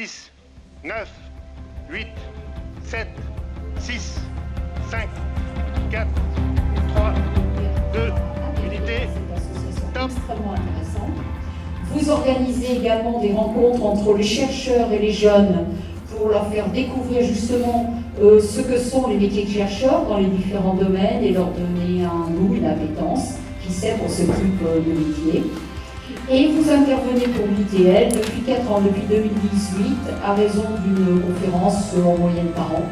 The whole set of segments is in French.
10, 9, 8, 7, 6, 5, 4, 3, 2, unité, top. Extrêmement intéressant. Vous organisez également des rencontres entre les chercheurs et les jeunes pour leur faire découvrir justement ce que sont les métiers de chercheurs dans les différents domaines et leur donner un goût, une appétence, qui sait, pour ce type de métier. Et vous intervenez pour l'ITL depuis 4 ans, depuis 2018, à raison d'une conférence en moyenne par an.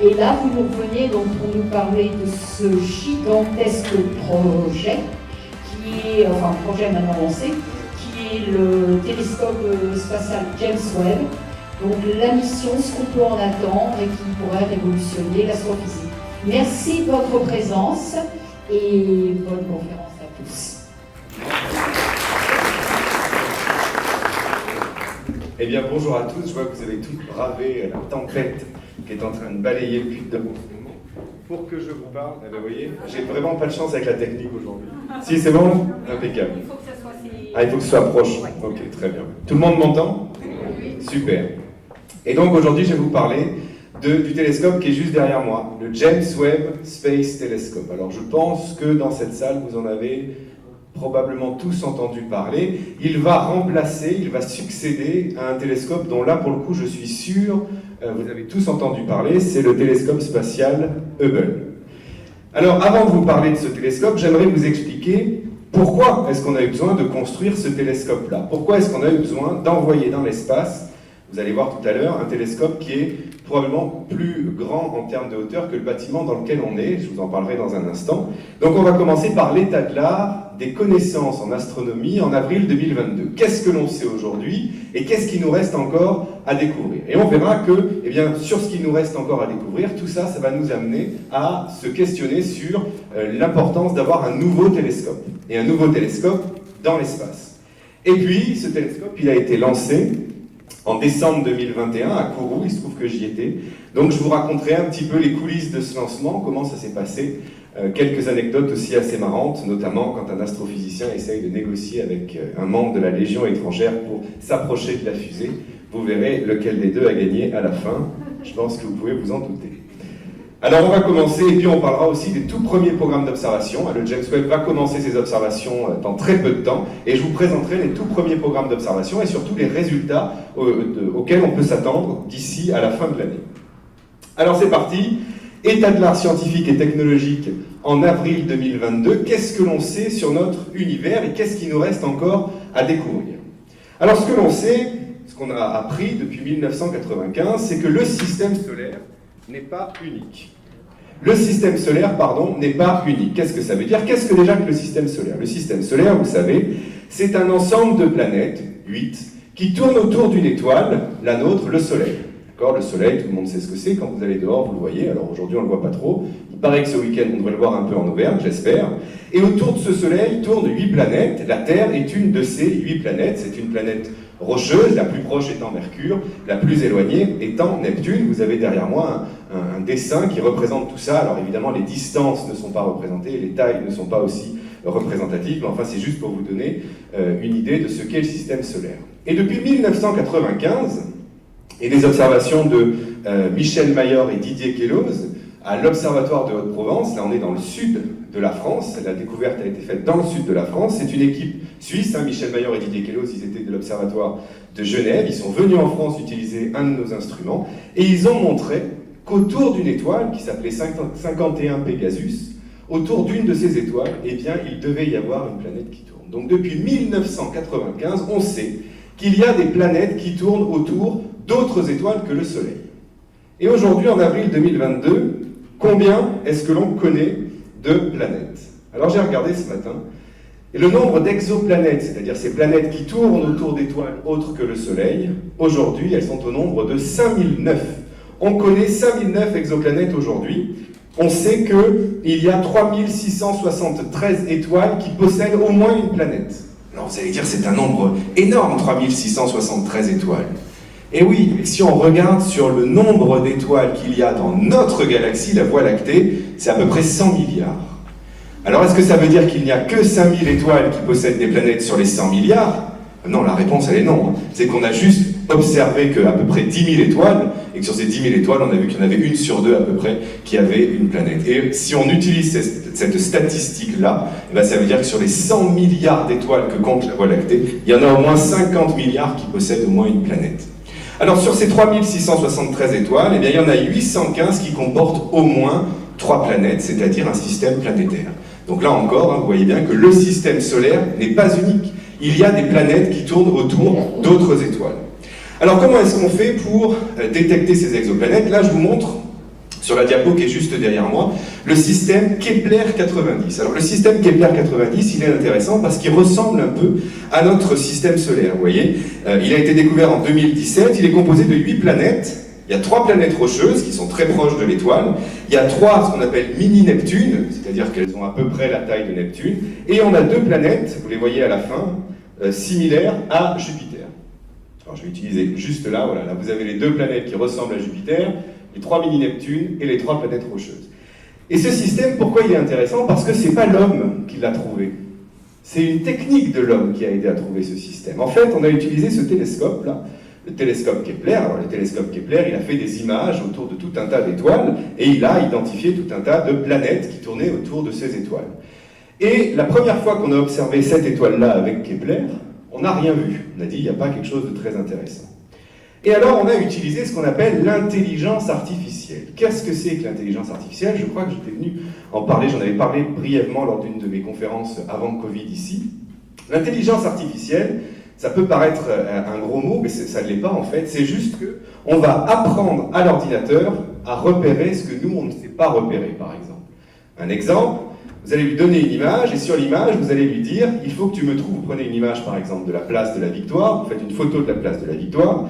Et là, vous nous revenez donc pour nous parler de ce gigantesque projet, qui est, enfin projet maintenant lancé, qui est le télescope spatial James Webb. Donc la mission, ce qu'on peut en attendre et qui pourrait révolutionner l'astrophysique. Merci de votre présence et bonne conférence à tous. Eh bien, bonjour à tous. Je vois que vous avez tous bravé la tempête qui est en train de balayer le Puy-de-Dôme en ce moment. Pour que je vous parle, eh bien, vous voyez, j'ai vraiment pas de chance avec la technique aujourd'hui. Si, c'est bon? Impeccable. Il faut que ça soit si... Ah, il faut que ce soit proche. Ok, très bien. Tout le monde m'entend? Oui. Super. Et donc aujourd'hui, je vais vous parler du télescope qui est juste derrière moi, le James Webb Space Telescope. Alors je pense que dans cette salle, vous en avez probablement tous entendu parler. Il va remplacer, il va succéder à un télescope dont là, pour le coup, je suis sûr, vous avez tous entendu parler, c'est le télescope spatial Hubble. Alors avant de vous parler de ce télescope, j'aimerais vous expliquer pourquoi est-ce qu'on a eu besoin de construire ce télescope-là. Pourquoi est-ce qu'on a eu besoin d'envoyer dans l'espace, vous allez voir tout à l'heure, un télescope qui est probablement plus grand en termes de hauteur que le bâtiment dans lequel on est. Je vous en parlerai dans un instant. Donc on va commencer par l'état de l'art des connaissances en astronomie en avril 2022. Qu'est-ce que l'on sait aujourd'hui et qu'est-ce qui nous reste encore à découvrir? Et on verra que, eh bien, sur ce qui nous reste encore à découvrir, tout ça, ça va nous amener à se questionner sur l'importance d'avoir un nouveau télescope. Et un nouveau télescope dans l'espace. Et puis, ce télescope, il a été lancé en décembre 2021 à Kourou, il se trouve que j'y étais. Donc je vous raconterai un petit peu les coulisses de ce lancement, comment ça s'est passé, quelques anecdotes aussi assez marrantes, notamment quand un astrophysicien essaye de négocier avec un membre de la Légion étrangère pour s'approcher de la fusée. Vous verrez lequel des deux a gagné à la fin, je pense que vous pouvez vous en douter. Alors on va commencer, et puis on parlera aussi des tout premiers programmes d'observation. Le James Webb va commencer ses observations dans très peu de temps, et je vous présenterai les tout premiers programmes d'observation, et surtout les résultats auxquels on peut s'attendre d'ici à la fin de l'année. Alors c'est parti, état de l'art scientifique et technologique en avril 2022. Qu'est-ce que l'on sait sur notre univers, et qu'est-ce qui nous reste encore à découvrir? Alors ce que l'on sait, ce qu'on a appris depuis 1995, c'est que le système solaire n'est pas unique. Le système solaire, pardon, n'est pas unique. Qu'est-ce que ça veut dire? Qu'est-ce que déjà que le système solaire? Le système solaire, vous savez, c'est un ensemble de planètes, 8, qui tournent autour d'une étoile, la nôtre, le Soleil. D'accord? Le Soleil, tout le monde sait ce que c'est. Quand vous allez dehors, vous le voyez. Alors aujourd'hui, on ne le voit pas trop. Il paraît que ce week-end, on devrait le voir un peu en Auvergne, j'espère. Et autour de ce Soleil tournent 8 planètes. La Terre est une de ces 8 planètes. C'est une planète rocheuse, la plus proche étant Mercure, la plus éloignée étant Neptune. Vous avez derrière moi un dessin qui représente tout ça. Alors évidemment, les distances ne sont pas représentées, les tailles ne sont pas aussi représentatives, mais enfin c'est juste pour vous donner une idée de ce qu'est le système solaire. Et depuis 1995, et des observations de Michel Mayor et Didier Queloz à l'Observatoire de Haute-Provence, là on est dans le sud de la France, la découverte a été faite dans le sud de la France, c'est une équipe suisse, Michel Mayor et Didier Queloz, ils étaient de l'Observatoire de Genève, ils sont venus en France utiliser un de nos instruments, et ils ont montré qu'autour d'une étoile qui s'appelait 51 Pegasus, autour d'une de ces étoiles, eh bien, il devait y avoir une planète qui tourne. Donc depuis 1995, on sait qu'il y a des planètes qui tournent autour d'autres étoiles que le Soleil. Et aujourd'hui, en avril 2022, combien est-ce que l'on connaît de planètes? Alors j'ai regardé ce matin, et le nombre d'exoplanètes, c'est-à-dire ces planètes qui tournent autour d'étoiles autres que le Soleil, aujourd'hui, elles sont au nombre de 5009. On connaît 5009 exoplanètes aujourd'hui. On sait qu'il y a 3673 étoiles qui possèdent au moins une planète. Alors vous allez dire, c'est un nombre énorme, 3673 étoiles. Et oui, si on regarde sur le nombre d'étoiles qu'il y a dans notre galaxie, la Voie lactée, c'est à peu près 100 milliards. Alors est-ce que ça veut dire qu'il n'y a que 5000 étoiles qui possèdent des planètes sur les 100 milliards? Non, la réponse elle est non. C'est qu'on a juste observé qu'à peu près 10 000 étoiles, et que sur ces 10 000 étoiles, on a vu qu'il y en avait une sur deux à peu près qui avait une planète. Et si on utilise cette statistique-là, eh ben ça veut dire que sur les 100 milliards d'étoiles que compte la Voie lactée, il y en a au moins 50 milliards qui possèdent au moins une planète. Alors sur ces 3673 étoiles, eh bien, il y en a 815 qui comportent au moins 3 planètes, c'est-à-dire un système planétaire. Donc là encore, vous voyez bien que le système solaire n'est pas unique. Il y a des planètes qui tournent autour d'autres étoiles. Alors comment est-ce qu'on fait pour détecter ces exoplanètes? Là je vous montre, sur la diapo qui est juste derrière moi, le système Kepler 90. Alors le système Kepler 90, il est intéressant parce qu'il ressemble un peu à notre système solaire, vous voyez. Il a été découvert en 2017, il est composé de 8 planètes. Il y a 3 planètes rocheuses qui sont très proches de l'étoile. Il y a 3 ce qu'on appelle mini-Neptune, c'est-à-dire qu'elles ont à peu près la taille de Neptune. Et on a 2 planètes, vous les voyez à la fin, similaires à Jupiter. Alors je vais utiliser juste là, voilà, là vous avez les 2 planètes qui ressemblent à Jupiter, les 3 mini-Neptunes et les 3 planètes rocheuses. Et ce système, pourquoi il est intéressant? Parce que c'est pas l'homme qui l'a trouvé. C'est une technique de l'homme qui a aidé à trouver ce système. En fait, on a utilisé ce télescope-là, le télescope Kepler. Alors, le télescope Kepler, il a fait des images autour de tout un tas d'étoiles et il a identifié tout un tas de planètes qui tournaient autour de ces étoiles. Et la première fois qu'on a observé cette étoile-là avec Kepler, on n'a rien vu. On a dit, il n'y a pas quelque chose de très intéressant. Et alors, on a utilisé ce qu'on appelle l'intelligence artificielle. Qu'est-ce que c'est que l'intelligence artificielle? Je crois que j'étais venu en parler, j'en avais parlé brièvement lors d'une de mes conférences avant le Covid ici. L'intelligence artificielle, ça peut paraître un gros mot, mais ça ne l'est pas en fait. C'est juste qu'on va apprendre à l'ordinateur à repérer ce que nous, on ne sait pas repérer, par exemple. Un exemple, vous allez lui donner une image, et sur l'image, vous allez lui dire, il faut que tu me trouves, vous prenez une image par exemple de la place de la Victoire, vous faites une photo de la place de la Victoire,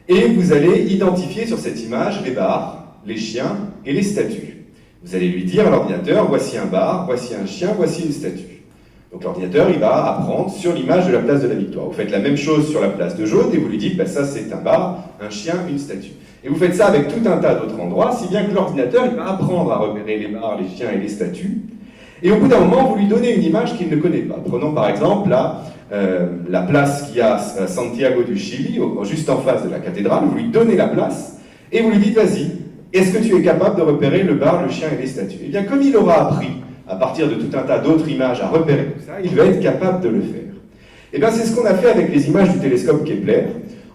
et vous allez identifier sur cette image les bars, les chiens et les statues. Vous allez lui dire à l'ordinateur, voici un bar, voici un chien, voici une statue. Donc l'ordinateur, il va apprendre sur l'image de la place de la Victoire. Vous faites la même chose sur la place de Jaune et vous lui dites, bah, ça c'est un bar, un chien, une statue. Et vous faites ça avec tout un tas d'autres endroits, si bien que l'ordinateur, il va apprendre à repérer les bars, les chiens et les statues. Et au bout d'un moment, vous lui donnez une image qu'il ne connaît pas. Prenons par exemple la place qu'il y a à Santiago du Chili, juste en face de la cathédrale. Vous lui donnez la place et vous lui dites, vas-y, est-ce que tu es capable de repérer le bar, le chien et les statues? Eh bien, comme il aura appris à partir de tout un tas d'autres images à repérer tout ça, il va être capable de le faire. Et bien c'est ce qu'on a fait avec les images du télescope Kepler.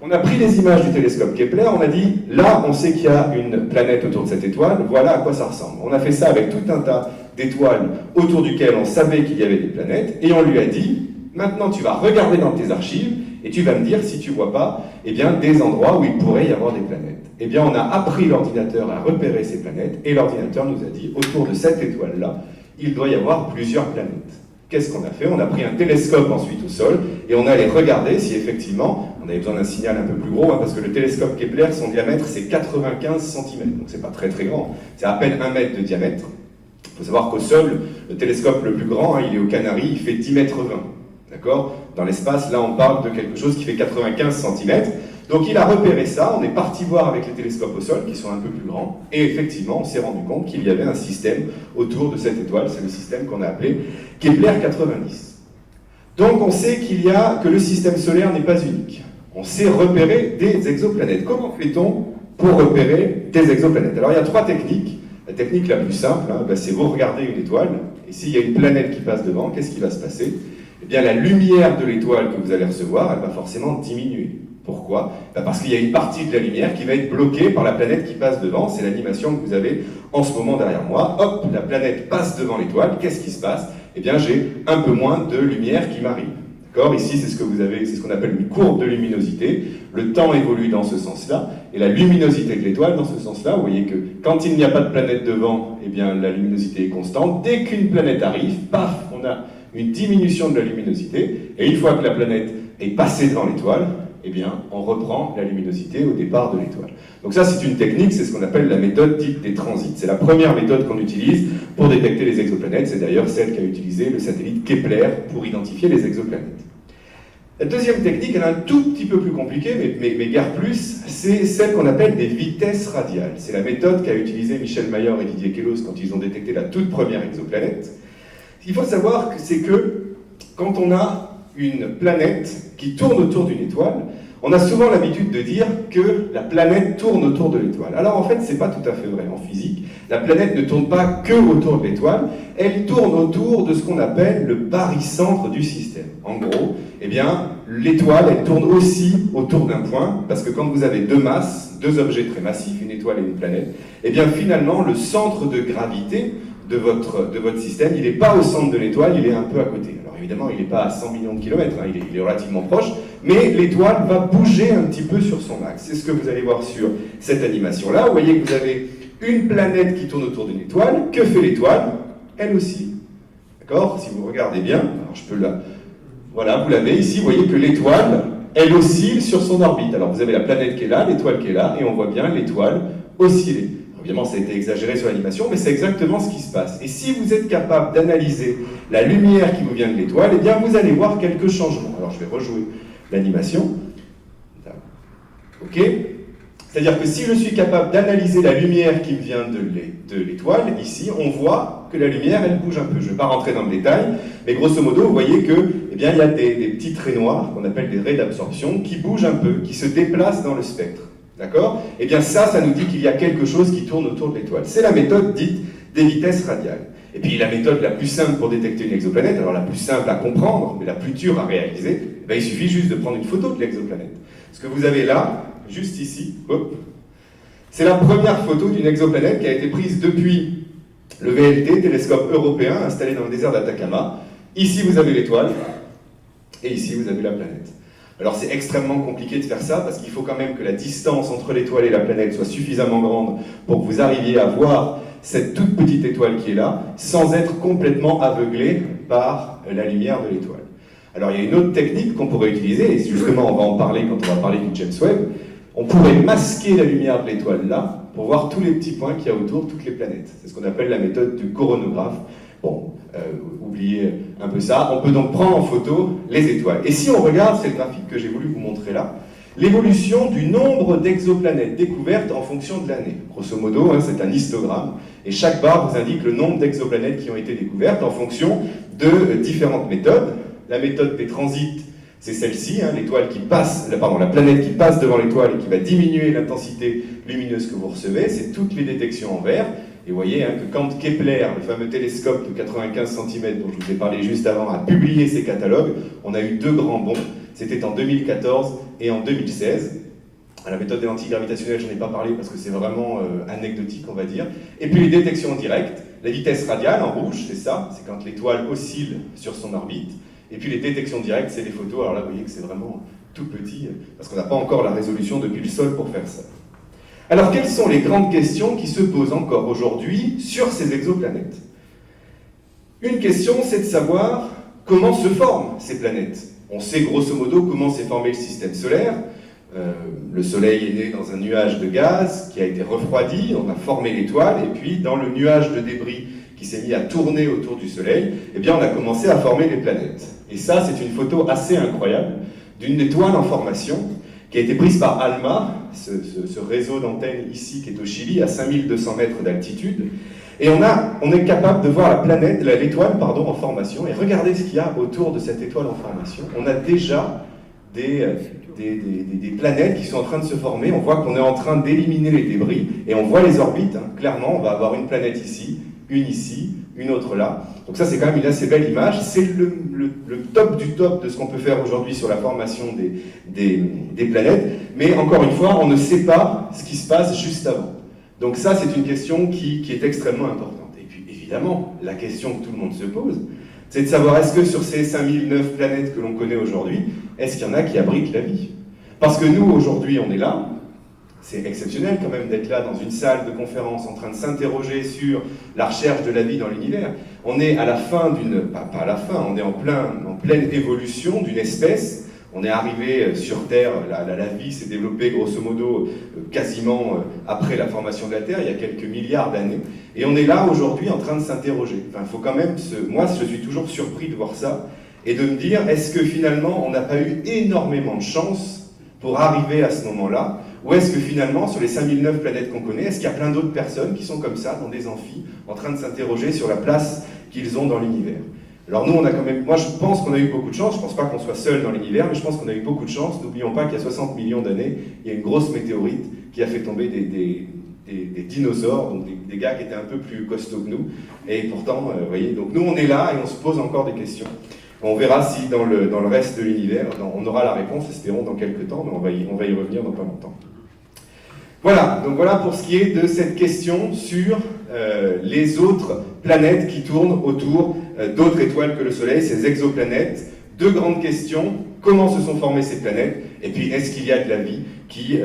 On a pris les images du télescope Kepler, on a dit, là on sait qu'il y a une planète autour de cette étoile, voilà à quoi ça ressemble. On a fait ça avec tout un tas d'étoiles autour duquel on savait qu'il y avait des planètes, et on lui a dit, maintenant tu vas regarder dans tes archives, et tu vas me dire si tu vois pas, eh bien, des endroits où il pourrait y avoir des planètes. Eh bien on a appris l'ordinateur à repérer ces planètes, et l'ordinateur nous a dit, autour de cette étoile-là, il doit y avoir plusieurs planètes. Qu'est-ce qu'on a fait? On a pris un télescope ensuite au sol et on allait regarder si effectivement, on avait besoin d'un signal un peu plus gros, parce que le télescope Kepler, son diamètre c'est 95 cm, donc c'est pas très très grand, c'est à peine 1 mètre de diamètre. Il faut savoir qu'au sol, le télescope le plus grand, il est aux Canaries, il fait 10 mètres 20. D'accord? Dans l'espace, là on parle de quelque chose qui fait 95 cm. Donc il a repéré ça, on est parti voir avec les télescopes au sol, qui sont un peu plus grands, et effectivement, on s'est rendu compte qu'il y avait un système autour de cette étoile, c'est le système qu'on a appelé Kepler 90. Donc on sait que le système solaire n'est pas unique. On sait repérer des exoplanètes. Comment fait-on pour repérer des exoplanètes? Alors il y a 3 techniques. La technique la plus simple, c'est vous regardez une étoile, et s'il y a une planète qui passe devant, qu'est-ce qui va se passer? Eh bien la lumière de l'étoile que vous allez recevoir, elle va forcément diminuer. Pourquoi? Parce qu'il y a une partie de la lumière qui va être bloquée par la planète qui passe devant. C'est l'animation que vous avez en ce moment derrière moi. Hop, la planète passe devant l'étoile. Qu'est-ce qui se passe? Eh bien, j'ai un peu moins de lumière qui m'arrive. D'accord? Ici, c'est ce que vous avez, c'est ce qu'on appelle une courbe de luminosité. Le temps évolue dans ce sens-là, et la luminosité de l'étoile dans ce sens-là. Vous voyez que quand il n'y a pas de planète devant, eh bien, la luminosité est constante. Dès qu'une planète arrive, paf, on a une diminution de la luminosité. Et une fois que la planète est passée devant l'étoile, eh bien, on reprend la luminosité au départ de l'étoile. Donc ça, c'est une technique, c'est ce qu'on appelle la méthode dite des transits. C'est la première méthode qu'on utilise pour détecter les exoplanètes. C'est d'ailleurs celle qu'a utilisé le satellite Kepler pour identifier les exoplanètes. La deuxième technique, elle est un tout petit peu plus compliquée, mais guère plus, c'est celle qu'on appelle des vitesses radiales. C'est la méthode qu'a utilisée Michel Mayor et Didier Queloz quand ils ont détecté la toute première exoplanète. Ce qu'il faut savoir, c'est que quand on a une planète qui tourne autour d'une étoile, On a souvent l'habitude de dire que la planète tourne autour de l'étoile. Alors en fait, c'est pas tout à fait vrai en physique. La planète ne tourne pas que autour de l'étoile, elle tourne autour de ce qu'on appelle le barycentre du système. En gros, eh bien, l'étoile, elle tourne aussi autour d'un point, parce que quand vous avez deux masses, deux objets très massifs, une étoile et une planète, eh bien finalement, le centre de gravité de votre système, il n'est pas au centre de l'étoile, il est un peu à côté. Alors évidemment, il n'est pas à 100 millions de kilomètres, hein, il est relativement proche, mais l'étoile va bouger un petit peu sur son axe. C'est ce que vous allez voir sur cette animation-là. Vous voyez que vous avez une planète qui tourne autour d'une étoile. Que fait l'étoile? Elle aussi. D'accord? Si vous regardez bien, alors je peux la... Voilà, vous l'avez ici, vous voyez que l'étoile, elle oscille sur son orbite. Alors vous avez la planète qui est là, l'étoile qui est là, et on voit bien l'étoile osciller. Évidemment, ça a été exagéré sur l'animation, mais c'est exactement ce qui se passe. Et si vous êtes capable d'analyser la lumière qui vous vient de l'étoile, eh bien vous allez voir quelques changements. Alors je vais rejouer l'animation. Ok? C'est-à-dire que si je suis capable d'analyser la lumière qui me vient de l'étoile, ici, on voit que la lumière, elle bouge un peu. Je ne vais pas rentrer dans le détail, mais grosso modo, vous voyez que, eh bien, il y a des petits traits noirs, qu'on appelle des raies d'absorption, qui bougent un peu, qui se déplacent dans le spectre. D'accord? Eh bien, ça nous dit qu'il y a quelque chose qui tourne autour de l'étoile. C'est la méthode dite des vitesses radiales. Et puis, la méthode la plus simple pour détecter une exoplanète, alors la plus simple à comprendre, mais la plus dure à réaliser, eh bien, il suffit juste de prendre une photo de l'exoplanète. Ce que vous avez là, juste ici, hop, c'est la première photo d'une exoplanète qui a été prise depuis le VLT, télescope européen, installé dans le désert d'Atacama. Ici, vous avez l'étoile, et ici, vous avez la planète. Alors, c'est extrêmement compliqué de faire ça, parce qu'il faut quand même que la distance entre l'étoile et la planète soit suffisamment grande pour que vous arriviez à voir cette toute petite étoile qui est là, sans être complètement aveuglé par la lumière de l'étoile. Alors, il y a une autre technique qu'on pourrait utiliser, et justement, on va en parler quand on va parler du James Webb. On pourrait masquer la lumière de l'étoile là, pour voir tous les petits points qu'il y a autour, toutes les planètes. C'est ce qu'on appelle la méthode du coronographe. Bon, oubliez un peu ça. On peut donc prendre en photo les étoiles. Et si on regarde, c'est le graphique que j'ai voulu vous montrer là, l'évolution du nombre d'exoplanètes découvertes en fonction de l'année. Grosso modo, hein, c'est un histogramme, et chaque barre vous indique le nombre d'exoplanètes qui ont été découvertes en fonction de différentes méthodes. La méthode des transits, c'est celle-ci, hein, la planète qui passe devant l'étoile et qui va diminuer l'intensité lumineuse que vous recevez, c'est toutes les détections en vert. Et vous voyez hein, que quand Kepler, le fameux télescope de 95 cm dont je vous ai parlé juste avant, a publié ses catalogues, on a eu deux grands bonds, c'était en 2014 et en 2016. À la méthode des lentilles gravitationnelles, je n'en ai pas parlé parce que c'est vraiment anecdotique, on va dire. Et puis les détections directes, la vitesse radiale en rouge, c'est ça, c'est quand l'étoile oscille sur son orbite. Et puis les détections directes, c'est les photos. Alors là, vous voyez que c'est vraiment tout petit, parce qu'on n'a pas encore la résolution depuis le sol pour faire ça. Alors, quelles sont les grandes questions qui se posent encore aujourd'hui sur ces exoplanètes? Une question, c'est de savoir comment se forment ces planètes. On sait grosso modo comment s'est formé le système solaire. Le Soleil est né dans un nuage de gaz qui a été refroidi, on a formé l'étoile, et puis dans le nuage de débris qui s'est mis à tourner autour du Soleil, eh bien on a commencé à former les planètes. Et ça, c'est une photo assez incroyable d'une étoile en formation qui a été prise par ALMA, ce réseau d'antennes ici qui est au Chili, à 5200 mètres d'altitude. Et on est capable de voir l'étoile en formation, et regardez ce qu'il y a autour de cette étoile en formation. On a déjà des planètes qui sont en train de se former. On voit qu'on est en train d'éliminer les débris, et on voit les orbites. Hein. Clairement, on va avoir une planète ici, une autre là. Donc ça, c'est quand même une assez belle image. C'est le top du top de ce qu'on peut faire aujourd'hui sur la formation des planètes. Mais encore une fois, on ne sait pas ce qui se passe juste avant. Donc ça, c'est une question qui est extrêmement importante. Et puis, évidemment, la question que tout le monde se pose, c'est de savoir est-ce que sur ces 5009 planètes que l'on connaît aujourd'hui, est-ce qu'il y en a qui abritent la vie? Parce que nous, aujourd'hui, on est là. C'est exceptionnel quand même d'être là dans une salle de conférence en train de s'interroger sur la recherche de la vie dans l'univers. On est à la fin pas à la fin, on est en pleine évolution d'une espèce. On est arrivé sur Terre, la vie s'est développée grosso modo quasiment après la formation de la Terre, il y a quelques milliards d'années. Et on est là aujourd'hui en train de s'interroger. Enfin, faut quand même moi, je suis toujours surpris de voir ça et de me dire, est-ce que finalement on n'a pas eu énormément de chance pour arriver à ce moment-là? Ou est-ce que finalement, sur les 5009 planètes qu'on connaît, est-ce qu'il y a plein d'autres personnes qui sont comme ça, dans des amphis, en train de s'interroger sur la place qu'ils ont dans l'univers? Alors nous, on a quand même, moi je pense qu'on a eu beaucoup de chance, je ne pense pas qu'on soit seul dans l'univers, mais je pense qu'on a eu beaucoup de chance. N'oublions pas qu'il y a 60 millions d'années, il y a une grosse météorite qui a fait tomber des dinosaures, donc des gars qui étaient un peu plus costauds que nous, et pourtant, vous voyez, donc nous on est là et on se pose encore des questions. On verra si dans le reste de l'univers, on aura la réponse, espérons dans quelques temps, mais on va y revenir dans pas longtemps. Voilà, donc voilà pour ce qui est de cette question sur les autres planètes qui tournent autour d'autres étoiles que le Soleil, ces exoplanètes. Deux grandes questions: comment se sont formées ces planètes, et puis est-ce qu'il y a de la vie qui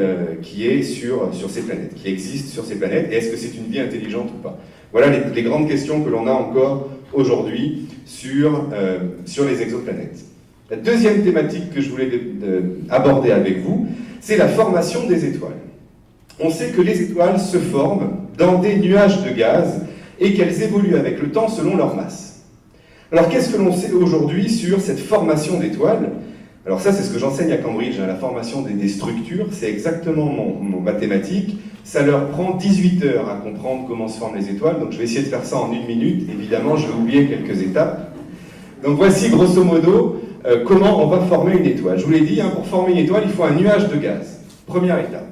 est sur ces planètes, qui existe sur ces planètes, et est-ce que c'est une vie intelligente ou pas. Voilà les grandes questions que l'on a encore aujourd'hui sur les exoplanètes. La deuxième thématique que je voulais aborder avec vous, c'est la formation des étoiles. On sait que les étoiles se forment dans des nuages de gaz et qu'elles évoluent avec le temps selon leur masse. Alors qu'est-ce que l'on sait aujourd'hui sur cette formation d'étoiles? Alors ça, c'est ce que j'enseigne à Cambridge, la formation des structures, c'est exactement mon mathématique. Ça leur prend 18 heures à comprendre comment se forment les étoiles, donc je vais essayer de faire ça en 1 minute. Évidemment, je vais oublier quelques étapes. Donc voici grosso modo comment on va former une étoile. Je vous l'ai dit, pour former une étoile, il faut un nuage de gaz. Première étape.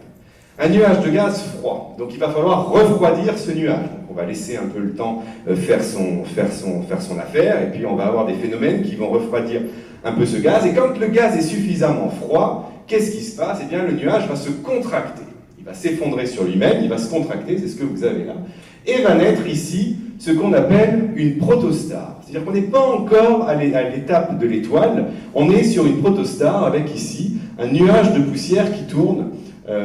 Un nuage de gaz froid, donc il va falloir refroidir ce nuage. Donc on va laisser un peu le temps faire son affaire, et puis on va avoir des phénomènes qui vont refroidir un peu ce gaz. Et quand le gaz est suffisamment froid, qu'est-ce qui se passe? Eh bien, le nuage va se contracter. Il va s'effondrer sur lui-même, il va se contracter, c'est ce que vous avez là, et va naître ici ce qu'on appelle une protostar. C'est-à-dire qu'on n'est pas encore à l'étape de l'étoile, on est sur une protostar avec ici un nuage de poussière qui tourne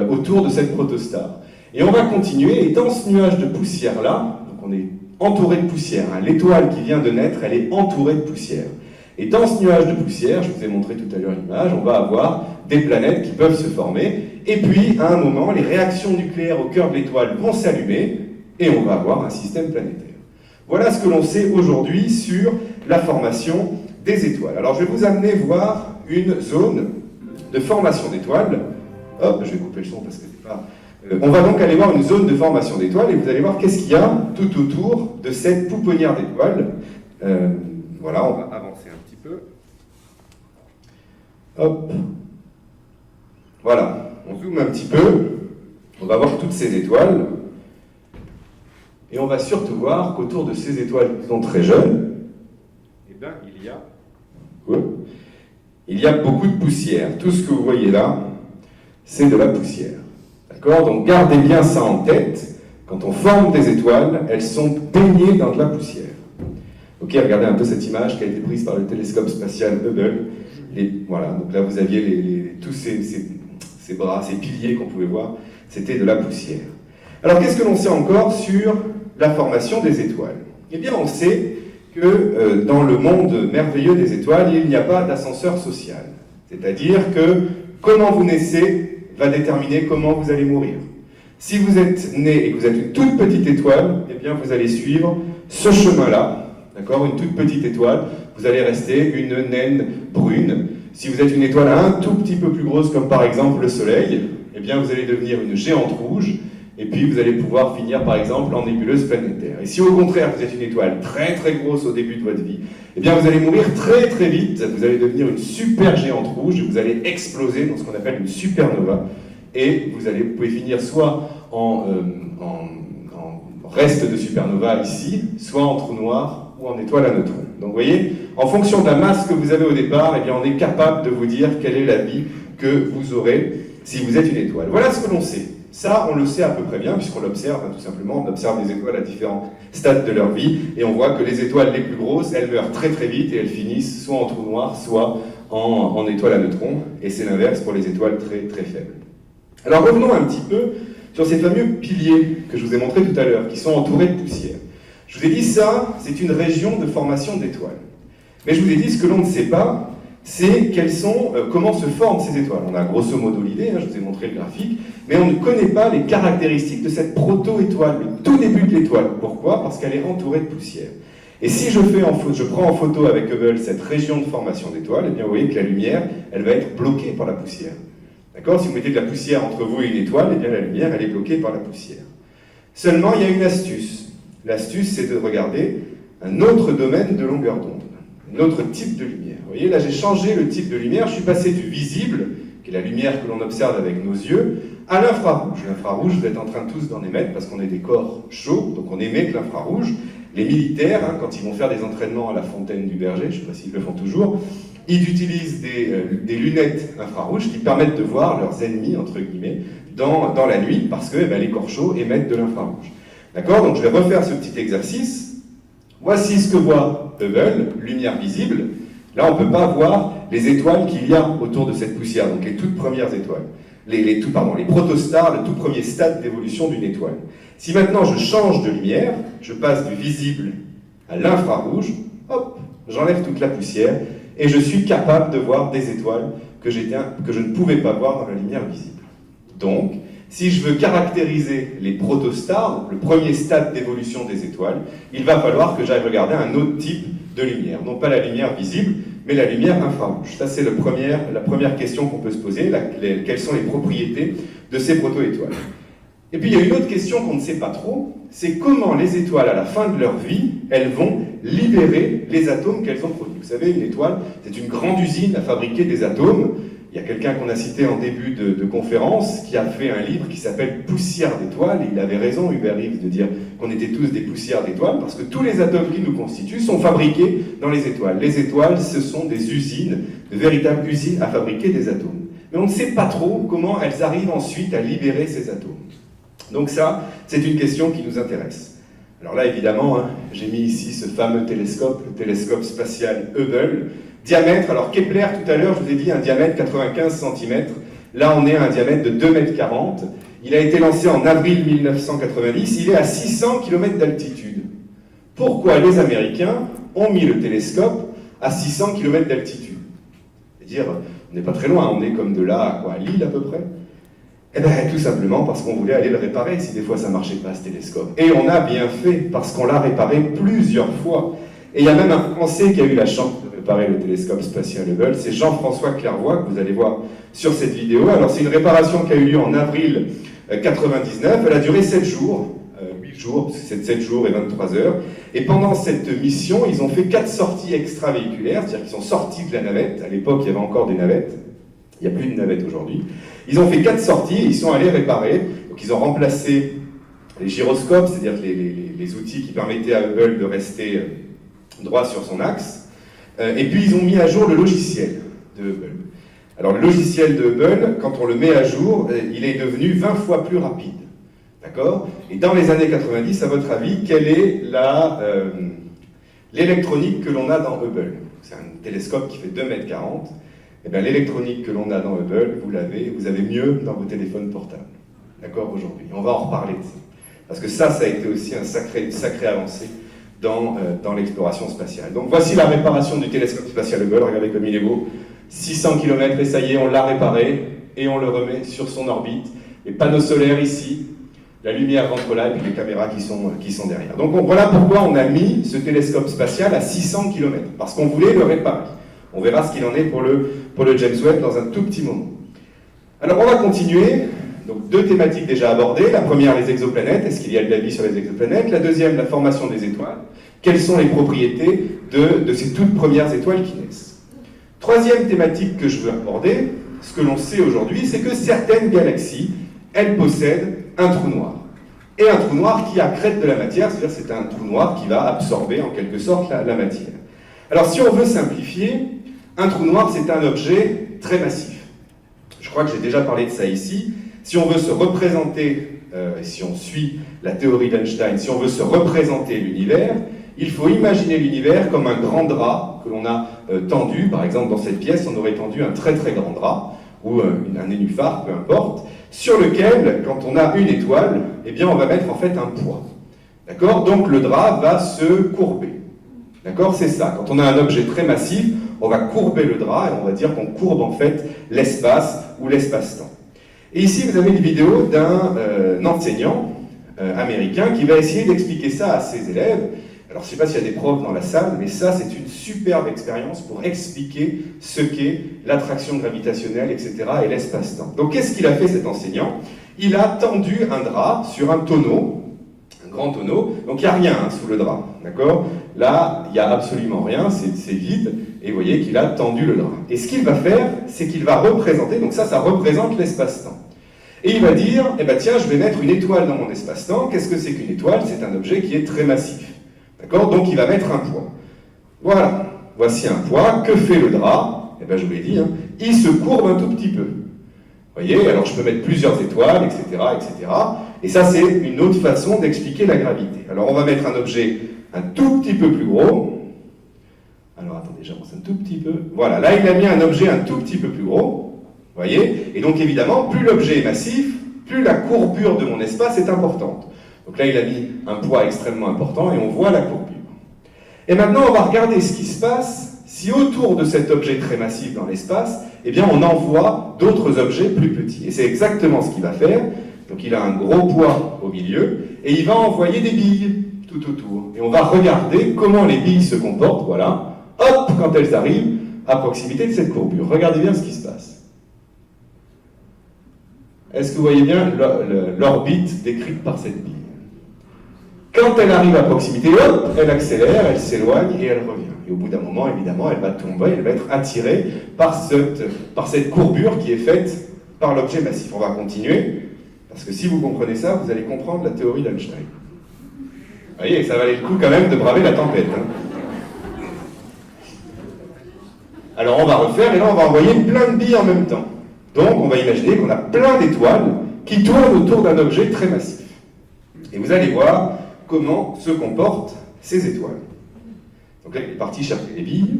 autour de cette protostar. Et on va continuer, et dans ce nuage de poussière-là, donc on est entouré de poussière, l'étoile qui vient de naître, elle est entourée de poussière. Et dans ce nuage de poussière, je vous ai montré tout à l'heure l'image, on va avoir des planètes qui peuvent se former, et puis à un moment, les réactions nucléaires au cœur de l'étoile vont s'allumer, et on va avoir un système planétaire. Voilà ce que l'on sait aujourd'hui sur la formation des étoiles. Alors je vais vous amener voir une zone de formation d'étoiles. Hop, je vais couper le son parce que c'est pas... on va donc aller voir une zone de formation d'étoiles, et vous allez voir qu'est-ce qu'il y a tout autour de cette pouponnière d'étoiles. Voilà, on va avancer un petit peu. Hop. Voilà, on zoome un petit peu. On va voir toutes ces étoiles. Et on va surtout voir qu'autour de ces étoiles qui sont très jeunes, eh bien, il y a beaucoup de poussière. Tout ce que vous voyez là, c'est de la poussière. D'accord? Donc gardez bien ça en tête. Quand on forme des étoiles, elles sont baignées dans de la poussière. Ok, regardez un peu cette image qui a été prise par le télescope spatial Hubble. Voilà, donc là vous aviez tous ces bras, ces piliers qu'on pouvait voir, c'était de la poussière. Alors qu'est-ce que l'on sait encore sur la formation des étoiles? Eh bien on sait que dans le monde merveilleux des étoiles, il n'y a pas d'ascenseur social. C'est-à-dire que comment vous naissez va déterminer comment vous allez mourir. Si vous êtes né et que vous êtes une toute petite étoile, eh bien vous allez suivre ce chemin-là. D'accord, une toute petite étoile, vous allez rester une naine brune. Si vous êtes une étoile un tout petit peu plus grosse, comme par exemple le Soleil, eh bien vous allez devenir une géante rouge, et puis vous allez pouvoir finir par exemple en nébuleuse planétaire. Et si au contraire vous êtes une étoile très très grosse au début de votre vie, eh bien vous allez mourir très très vite, vous allez devenir une super géante rouge, vous allez exploser dans ce qu'on appelle une supernova, et vous pouvez finir soit en reste de supernova ici, soit en trou noir, ou en étoile à neutrons. Donc vous voyez, en fonction de la masse que vous avez au départ, eh bien, on est capable de vous dire quelle est la vie que vous aurez si vous êtes une étoile. Voilà ce que l'on sait. Ça, on le sait à peu près bien, puisqu'on l'observe, tout simplement, on observe des étoiles à différents stades de leur vie, et on voit que les étoiles les plus grosses, elles meurent très très vite, et elles finissent soit en trou noir, soit en étoile à neutrons, et c'est l'inverse pour les étoiles très très faibles. Alors revenons un petit peu sur ces fameux piliers que je vous ai montrés tout à l'heure, qui sont entourés de poussière. Je vous ai dit ça, c'est une région de formation d'étoiles. Mais je vous ai dit ce que l'on ne sait pas, c'est comment se forment ces étoiles. On a grosso modo l'idée, je vous ai montré le graphique, mais on ne connaît pas les caractéristiques de cette proto-étoile, le tout début de l'étoile. Pourquoi? Parce qu'elle est entourée de poussière. Et si je prends en photo avec Hubble cette région de formation d'étoiles, eh bien vous voyez que la lumière, elle va être bloquée par la poussière. D'accord? Si vous mettez de la poussière entre vous et une étoile, eh bien la lumière, elle est bloquée par la poussière. Seulement, il y a une astuce. L'astuce, c'est de regarder un autre domaine de longueur d'onde. un autre type de lumière. Vous voyez, là j'ai changé le type de lumière, je suis passé du visible, qui est la lumière que l'on observe avec nos yeux, à l'infrarouge. L'infrarouge, vous êtes en train tous d'en émettre parce qu'on est des corps chauds, donc on émet de l'infrarouge. Les militaires, quand ils vont faire des entraînements à la fontaine du Berger, je ne sais pas s'ils le font toujours, ils utilisent des lunettes infrarouges qui permettent de voir leurs ennemis, entre guillemets, dans la nuit, parce que les corps chauds émettent de l'infrarouge. D'accord? Donc je vais refaire ce petit exercice. Voici ce que voit Hubble, lumière visible. Là, on ne peut pas voir les étoiles qu'il y a autour de cette poussière, donc les toutes premières étoiles. Les protostars, le tout premier stade d'évolution d'une étoile. Si maintenant je change de lumière, je passe du visible à l'infrarouge, hop, j'enlève toute la poussière, et je suis capable de voir des étoiles que je ne pouvais pas voir dans la lumière visible. Donc, si je veux caractériser les protostars, donc le premier stade d'évolution des étoiles, il va falloir que j'aille regarder un autre type de lumière. Non pas la lumière visible, mais la lumière infrarouge. Ça, c'est la première question qu'on peut se poser. Quelles sont les propriétés de ces proto-étoiles? Et puis, il y a une autre question qu'on ne sait pas trop, c'est comment les étoiles, à la fin de leur vie, elles vont libérer les atomes qu'elles ont produits. Vous savez, une étoile, c'est une grande usine à fabriquer des atomes. Il y a quelqu'un qu'on a cité en début de conférence qui a fait un livre qui s'appelle « Poussière d'étoiles ». Et il avait raison, Hubert Reeves, de dire qu'on était tous des poussières d'étoiles, parce que tous les atomes qui nous constituent sont fabriqués dans les étoiles. Les étoiles, ce sont des usines, de véritables usines à fabriquer des atomes. Mais on ne sait pas trop comment elles arrivent ensuite à libérer ces atomes. Donc ça, c'est une question qui nous intéresse. Alors là, évidemment, j'ai mis ici ce fameux télescope, le télescope spatial Hubble. Diamètre, alors Kepler, tout à l'heure, je vous ai dit un diamètre 95 cm. Là, on est à un diamètre de 2,40 m. Il a été lancé en avril 1990. Il est à 600 km d'altitude. Pourquoi les Américains ont mis le télescope à 600 km d'altitude? C'est-à-dire, on n'est pas très loin, on est comme de là à Lille à peu près. Eh bien, tout simplement parce qu'on voulait aller le réparer si des fois ça ne marchait pas, ce télescope. Et on a bien fait, parce qu'on l'a réparé plusieurs fois. Et il y a même un Français qui a eu la chance de réparer le télescope spatial Hubble, c'est Jean-François Clairvoy, que vous allez voir sur cette vidéo. Alors, c'est une réparation qui a eu lieu en avril 1999. Elle a duré 7 jours, 8 jours, parce que c'est 7 jours et 23 heures. Et pendant cette mission, ils ont fait 4 sorties extravéhiculaires, c'est-à-dire qu'ils sont sortis de la navette. À l'époque, il y avait encore des navettes. Il n'y a plus de navettes aujourd'hui. Ils ont fait 4 sorties, ils sont allés réparer. Donc ils ont remplacé les gyroscopes, c'est-à-dire les outils qui permettaient à Hubble de rester droit sur son axe. Et puis ils ont mis à jour le logiciel de Hubble. Alors le logiciel de Hubble, quand on le met à jour, il est devenu 20 fois plus rapide. D'accord? Et dans les années 90, à votre avis, quelle est l'électronique que l'on a dans Hubble? C'est un télescope qui fait 2,40 m. Eh bien, l'électronique que l'on a dans Hubble, vous avez mieux dans vos téléphones portables. D'accord, aujourd'hui. On va en reparler de ça. Parce que ça a été aussi une sacrée avancée dans l'exploration spatiale. Donc voici la réparation du télescope spatial Hubble. Regardez comme il est beau. 600 km et ça y est, on l'a réparé et on le remet sur son orbite. Les panneaux solaires ici, la lumière rentre là et puis les caméras qui sont derrière. Donc voilà pourquoi on a mis ce télescope spatial à 600 km. Parce qu'on voulait le réparer. On verra ce qu'il en est pour le James Webb dans un tout petit moment. Alors on va continuer. Donc 2 thématiques déjà abordées. La première, les exoplanètes. Est-ce qu'il y a de la vie sur les exoplanètes? La deuxième, la formation des étoiles. Quelles sont les propriétés de ces toutes premières étoiles qui naissent? Troisième thématique que je veux aborder, ce que l'on sait aujourd'hui, c'est que certaines galaxies, elles possèdent un trou noir. Et un trou noir qui accrète de la matière, c'est-à-dire c'est un trou noir qui va absorber en quelque sorte la matière. Alors si on veut simplifier, un trou noir c'est un objet très massif. Je crois que j'ai déjà parlé de ça ici. Si on veut se représenter, si on suit la théorie d'Einstein, si on veut se représenter l'univers, il faut imaginer l'univers comme un grand drap que l'on a tendu. Par exemple, dans cette pièce, on aurait tendu un très très grand drap, ou un nénuphar, peu importe, sur lequel, quand on a une étoile, eh bien, on va mettre en fait un poids. D'accord? Donc le drap va se courber. D'accord? C'est ça. Quand on a un objet très massif, on va courber le drap et on va dire qu'on courbe en fait l'espace ou l'espace-temps. Et ici, vous avez une vidéo d'un enseignant américain qui va essayer d'expliquer ça à ses élèves. Alors, je ne sais pas s'il y a des profs dans la salle, mais ça, c'est une superbe expérience pour expliquer ce qu'est l'attraction gravitationnelle, etc., et l'espace-temps. Donc, qu'est-ce qu'il a fait, cet enseignant? Il a tendu un drap sur un tonneau, un grand tonneau, donc il n'y a rien hein, sous le drap, d'accord? Là, il n'y a absolument rien, c'est vide, et vous voyez qu'il a tendu le drap. Et ce qu'il va faire, c'est qu'il va représenter, donc ça représente l'espace-temps. Et il va dire, eh ben tiens, je vais mettre une étoile dans mon espace-temps. Qu'est-ce que c'est qu'une étoile? C'est un objet qui est très massif, d'accord? Donc il va mettre un poids. Voilà, voici un poids. Que fait le drap? Eh ben je vous l'ai dit, hein, il se courbe un tout petit peu. Vous voyez, alors je peux mettre plusieurs étoiles, etc., etc. Et ça, c'est une autre façon d'expliquer la gravité. Alors on va mettre un objet un tout petit peu plus gros. Alors attendez, j'avance un tout petit peu. Voilà, là il a mis un objet un tout petit peu plus gros. Vous voyez? Et donc évidemment, plus l'objet est massif, plus la courbure de mon espace est importante. Donc là il a mis un poids extrêmement important et on voit la courbure. Et maintenant on va regarder ce qui se passe si autour de cet objet très massif dans l'espace, eh bien on envoie d'autres objets plus petits. Et c'est exactement ce qu'il va faire. Donc il a un gros poids au milieu, et il va envoyer des billes tout autour. Et on va regarder comment les billes se comportent, voilà, hop, quand elles arrivent à proximité de cette courbure. Regardez bien ce qui se passe. Est-ce que vous voyez bien l'orbite décrite par cette bille? Quand elle arrive à proximité, hop, elle accélère, elle s'éloigne et elle revient. Et au bout d'un moment, évidemment, elle va tomber, elle va être attirée par cette courbure qui est faite par l'objet massif. On va continuer, parce que si vous comprenez ça, vous allez comprendre la théorie d'Einstein. Vous voyez, ça valait le coup quand même de braver la tempête. Hein. Alors on va refaire, et là on va envoyer plein de billes en même temps. Donc on va imaginer qu'on a plein d'étoiles qui tournent autour d'un objet très massif. Et vous allez voir comment se comportent ces étoiles. Donc là, il est parti chercher les billes.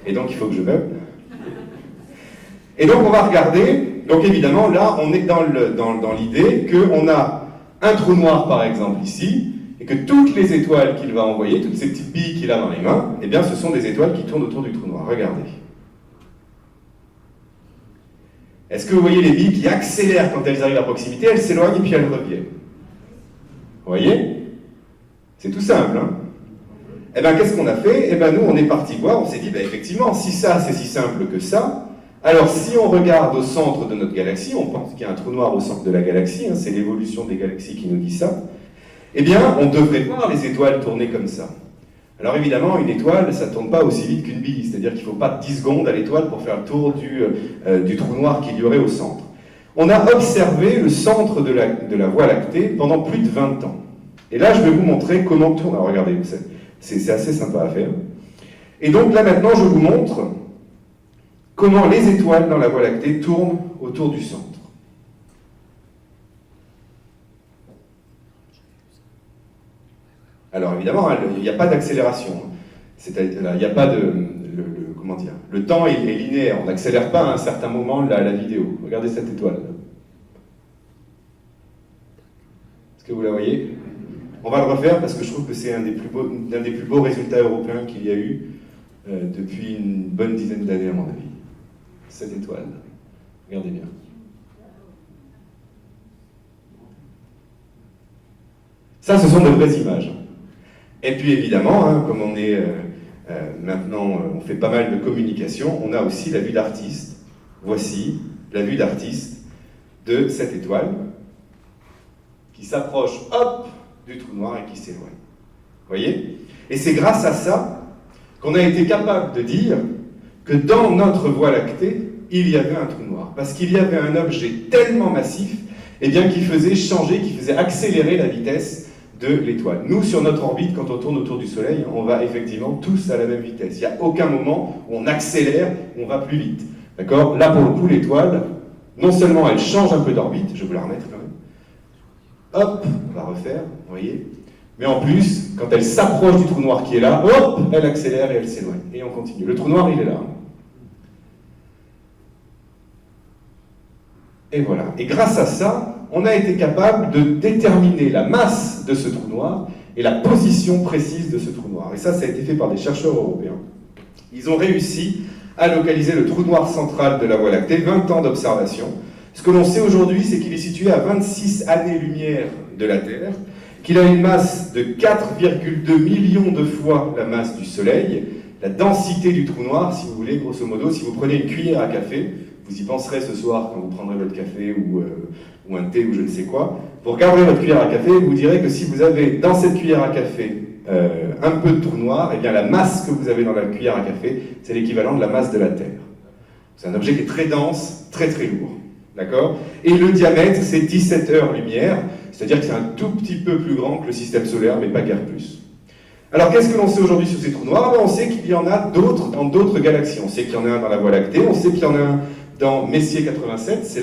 Et donc, il faut que je meuble. Et donc, on va regarder. Donc, évidemment, là, on est dans l'idée qu'on a un trou noir, par exemple, ici, et que toutes les étoiles qu'il va envoyer, toutes ces petites billes qu'il a dans les mains, eh bien, ce sont des étoiles qui tournent autour du trou noir. Regardez. Est-ce que vous voyez les billes qui accélèrent quand elles arrivent à proximité, elles s'éloignent et puis elles reviennent? Vous voyez? C'est tout simple, hein? Eh bien, qu'est-ce qu'on a fait? Eh bien, nous, on est parti voir, on s'est dit, ben, effectivement, si ça, c'est si simple que ça, alors si on regarde au centre de notre galaxie, on pense qu'il y a un trou noir au centre de la galaxie, hein, c'est l'évolution des galaxies qui nous dit ça, eh bien, on devrait voir les étoiles tourner comme ça. Alors évidemment, une étoile, ça ne tourne pas aussi vite qu'une bille, c'est-à-dire qu'il ne faut pas 10 secondes à l'étoile pour faire le tour du trou noir qu'il y aurait au centre. On a observé le centre de la Voie lactée pendant plus de 20 ans. Et là, je vais vous montrer comment tourne. Alors regardez, c'est assez sympa à faire. Et donc là maintenant, je vous montre comment les étoiles dans la Voie lactée tournent autour du centre. Alors évidemment, il n'y a pas d'accélération. C'est-à-dire, il n'y a pas de... comment dire? Le temps est linéaire. On n'accélère pas à un certain moment la vidéo. Regardez cette étoile. Est-ce que vous la voyez? On va le refaire parce que je trouve que c'est l'un des plus beaux résultats européens qu'il y a eu depuis une bonne dizaine d'années, à mon avis. Cette étoile. Regardez bien. Ça, ce sont de vraies images. Et puis évidemment, hein, comme on est maintenant, on fait pas mal de communication, on a aussi la vue d'artiste. Voici la vue d'artiste de cette étoile qui s'approche, hop, du trou noir et qui s'éloigne. Vous voyez? Et c'est grâce à ça qu'on a été capable de dire que dans notre Voie lactée, il y avait un trou noir. Parce qu'il y avait un objet tellement massif, eh bien, qui faisait changer, qui faisait accélérer la vitesse de l'étoile. Nous, sur notre orbite, quand on tourne autour du Soleil, on va effectivement tous à la même vitesse. Il n'y a aucun moment où on accélère, où on va plus vite. D'accord? Là, pour le coup, l'étoile, non seulement elle change un peu d'orbite, je vais vous la remettre quand même, hop, on va refaire, vous voyez. Mais en plus, quand elle s'approche du trou noir qui est là, hop, elle accélère et elle s'éloigne. Et on continue. Le trou noir, il est là. Et voilà. Et grâce à ça, on a été capable de déterminer la masse de ce trou noir et la position précise de ce trou noir. Et ça a été fait par des chercheurs européens. Ils ont réussi à localiser le trou noir central de la Voie lactée, 20 ans d'observation. Ce que l'on sait aujourd'hui, c'est qu'il est situé à 26 années-lumière de la Terre, qu'il a une masse de 4,2 millions de fois la masse du Soleil. La densité du trou noir, si vous voulez, grosso modo, si vous prenez une cuillère à café, vous y penserez ce soir quand vous prendrez votre café ou un thé ou je ne sais quoi, vous regarderez votre cuillère à café et vous direz que si vous avez dans cette cuillère à café un peu de trou noir, eh bien la masse que vous avez dans la cuillère à café, c'est l'équivalent de la masse de la Terre. C'est un objet qui est très dense, très très lourd. D'accord? Et le diamètre, c'est 17 heures-lumière, c'est-à-dire que c'est un tout petit peu plus grand que le système solaire, mais pas guère plus. Alors, qu'est-ce que l'on sait aujourd'hui sur ces trous noirs? On sait qu'il y en a d'autres dans d'autres galaxies. On sait qu'il y en a un dans la Voie lactée, on sait qu'il y en a un dans Messier 87, c'est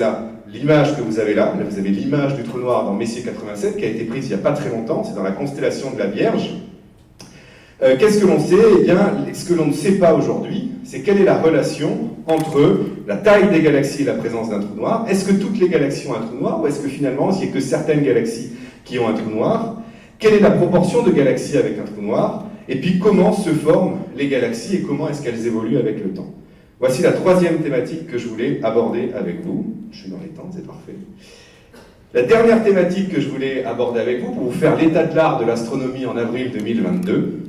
l'image que vous avez là. Là, vous avez l'image du trou noir dans Messier 87, qui a été prise il n'y a pas très longtemps, c'est dans la constellation de la Vierge. Qu'est-ce que l'on sait? Eh bien, ce que l'on ne sait pas aujourd'hui, c'est quelle est la relation entre la taille des galaxies et la présence d'un trou noir. Est-ce que toutes les galaxies ont un trou noir, ou est-ce que finalement, il n'y a que certaines galaxies qui ont un trou noir? Quelle est la proportion de galaxies avec un trou noir? Et puis, comment se forment les galaxies et comment est-ce qu'elles évoluent avec le temps? Voici la troisième thématique que je voulais aborder avec vous. Je suis dans les temps, c'est parfait. La dernière thématique que je voulais aborder avec vous, pour vous faire l'état de l'art de l'astronomie en avril 2022,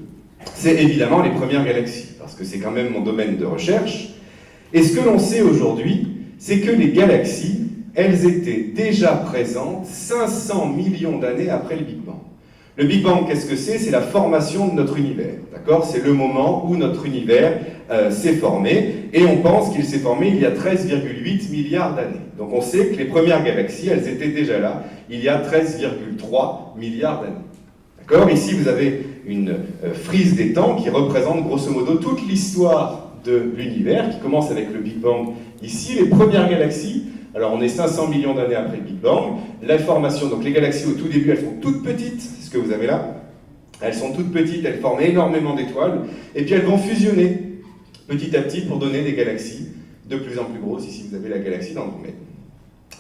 c'est évidemment les premières galaxies, parce que c'est quand même mon domaine de recherche. Et ce que l'on sait aujourd'hui, c'est que les galaxies, elles étaient déjà présentes 500 millions d'années après le Big Bang. Le Big Bang, qu'est-ce que c'est? C'est la formation de notre univers, d'accord? C'est le moment où notre univers s'est formé, et on pense qu'il s'est formé il y a 13,8 milliards d'années. Donc on sait que les premières galaxies, elles étaient déjà là, il y a 13,3 milliards d'années. D'accord? Ici, vous avez une frise des temps qui représente grosso modo toute l'histoire de l'univers, qui commence avec le Big Bang. Ici, les premières galaxies, alors on est 500 millions d'années après le Big Bang, la formation, donc les galaxies au tout début, elles sont toutes petites, c'est ce que vous avez là, elles sont toutes petites, elles forment énormément d'étoiles, et puis elles vont fusionner petit à petit pour donner des galaxies de plus en plus grosses. Ici, vous avez la galaxie d'Andromède.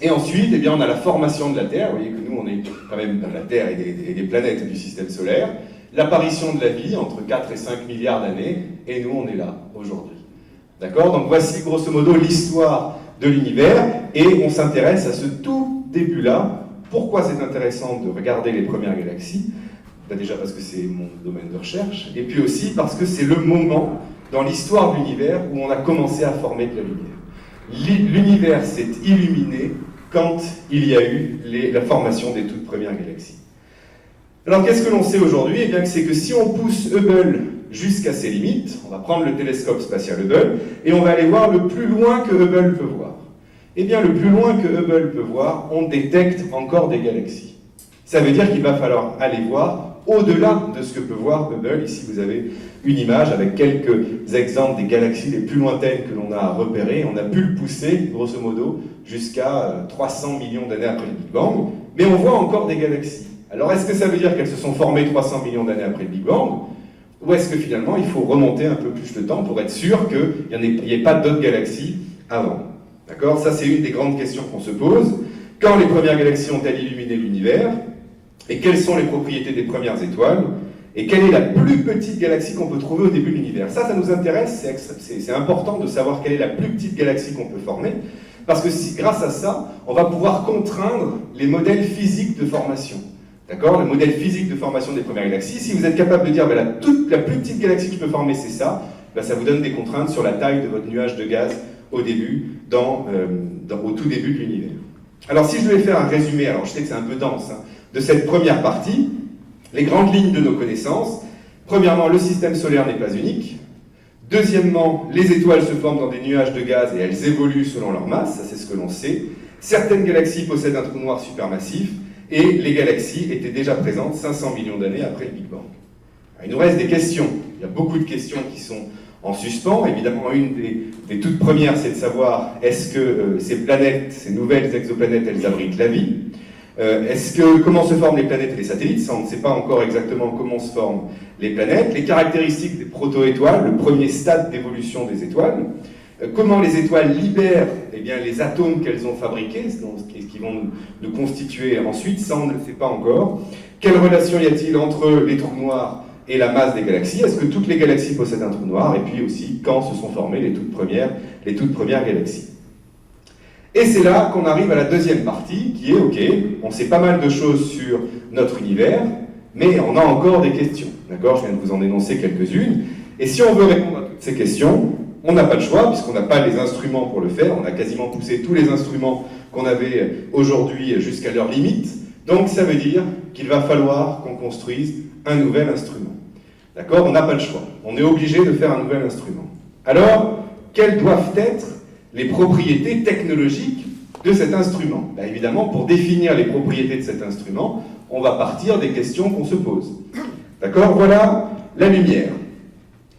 Et ensuite, eh bien, on a la formation de la Terre. Vous voyez que nous, on est quand même dans la Terre et des planètes du système solaire. L'apparition de la vie entre 4 et 5 milliards d'années, et nous, on est là aujourd'hui. D'accord? Donc voici grosso modo l'histoire de l'univers, et on s'intéresse à ce tout début-là. Pourquoi c'est intéressant de regarder les premières galaxies? Déjà parce que c'est mon domaine de recherche, et puis aussi parce que c'est le moment dans l'histoire de l'univers où on a commencé à former de la lumière. L'univers s'est illuminé quand il y a eu la formation des toutes premières galaxies. Alors qu'est-ce que l'on sait aujourd'hui? Eh bien, c'est que si on pousse Hubble jusqu'à ses limites, on va prendre le télescope spatial Hubble, et on va aller voir le plus loin que Hubble peut voir. Eh bien, le plus loin que Hubble peut voir, on détecte encore des galaxies. Ça veut dire qu'il va falloir aller voir au-delà de ce que peut voir Hubble. Ici, vous avez une image avec quelques exemples des galaxies les plus lointaines que l'on a repérées. On a pu le pousser, grosso modo, jusqu'à 300 millions d'années après le Big Bang, mais on voit encore des galaxies. Alors, est-ce que ça veut dire qu'elles se sont formées 300 millions d'années après le Big Bang, ou est-ce que finalement, il faut remonter un peu plus le temps pour être sûr qu'il n'y ait pas d'autres galaxies avant? D'accord? Ça, c'est une des grandes questions qu'on se pose. Quand les premières galaxies ont-elles illuminé l'univers? Et quelles sont les propriétés des premières étoiles? Et quelle est la plus petite galaxie qu'on peut trouver au début de l'univers? Ça nous intéresse, c'est important de savoir quelle est la plus petite galaxie qu'on peut former, parce que grâce à ça, on va pouvoir contraindre les modèles physiques de formation. D'accord? Le modèle physique de formation des premières galaxies, si vous êtes capable de dire ben, la plus petite galaxie que je peux former, c'est ça, ben, ça vous donne des contraintes sur la taille de votre nuage de gaz au début, au tout début de l'univers. Alors si je devais faire un résumé, alors je sais que c'est un peu dense, de cette première partie, les grandes lignes de nos connaissances. Premièrement, le système solaire n'est pas unique. Deuxièmement, les étoiles se forment dans des nuages de gaz et elles évoluent selon leur masse, ça c'est ce que l'on sait. Certaines galaxies possèdent un trou noir supermassif et les galaxies étaient déjà présentes 500 millions d'années après le Big Bang. Alors, il nous reste des questions. Il y a beaucoup de questions qui sont en suspens. Évidemment, une des toutes premières, c'est de savoir est-ce que ces planètes, ces nouvelles exoplanètes, elles abritent la vie? Comment se forment les planètes et les satellites? Ça, on ne sait pas encore exactement comment se forment les planètes. Les caractéristiques des proto-étoiles, le premier stade d'évolution des étoiles. Comment les étoiles libèrent les atomes qu'elles ont fabriqués, qui vont nous constituer ensuite, ça on ne le sait pas encore. Quelle relation y a-t-il entre les trous noirs et la masse des galaxies? Est-ce que toutes les galaxies possèdent un trou noir? Et puis aussi, quand se sont formées les toutes premières galaxies? Et c'est là qu'on arrive à la deuxième partie, qui est, ok, on sait pas mal de choses sur notre univers, mais on a encore des questions. D'accord? Je viens de vous en énoncer quelques-unes. Et si on veut répondre à toutes ces questions, On n'a pas le choix, puisqu'on n'a pas les instruments pour le faire. On a quasiment poussé tous les instruments qu'on avait aujourd'hui jusqu'à leur limite. Donc ça veut dire qu'il va falloir qu'on construise un nouvel instrument. D'accord? On n'a pas le choix. On est obligé de faire un nouvel instrument. Alors, quelles doivent être les propriétés technologiques de cet instrument? Ben, évidemment, pour définir les propriétés de cet instrument, on va partir des questions qu'on se pose. D'accord? Voilà la lumière.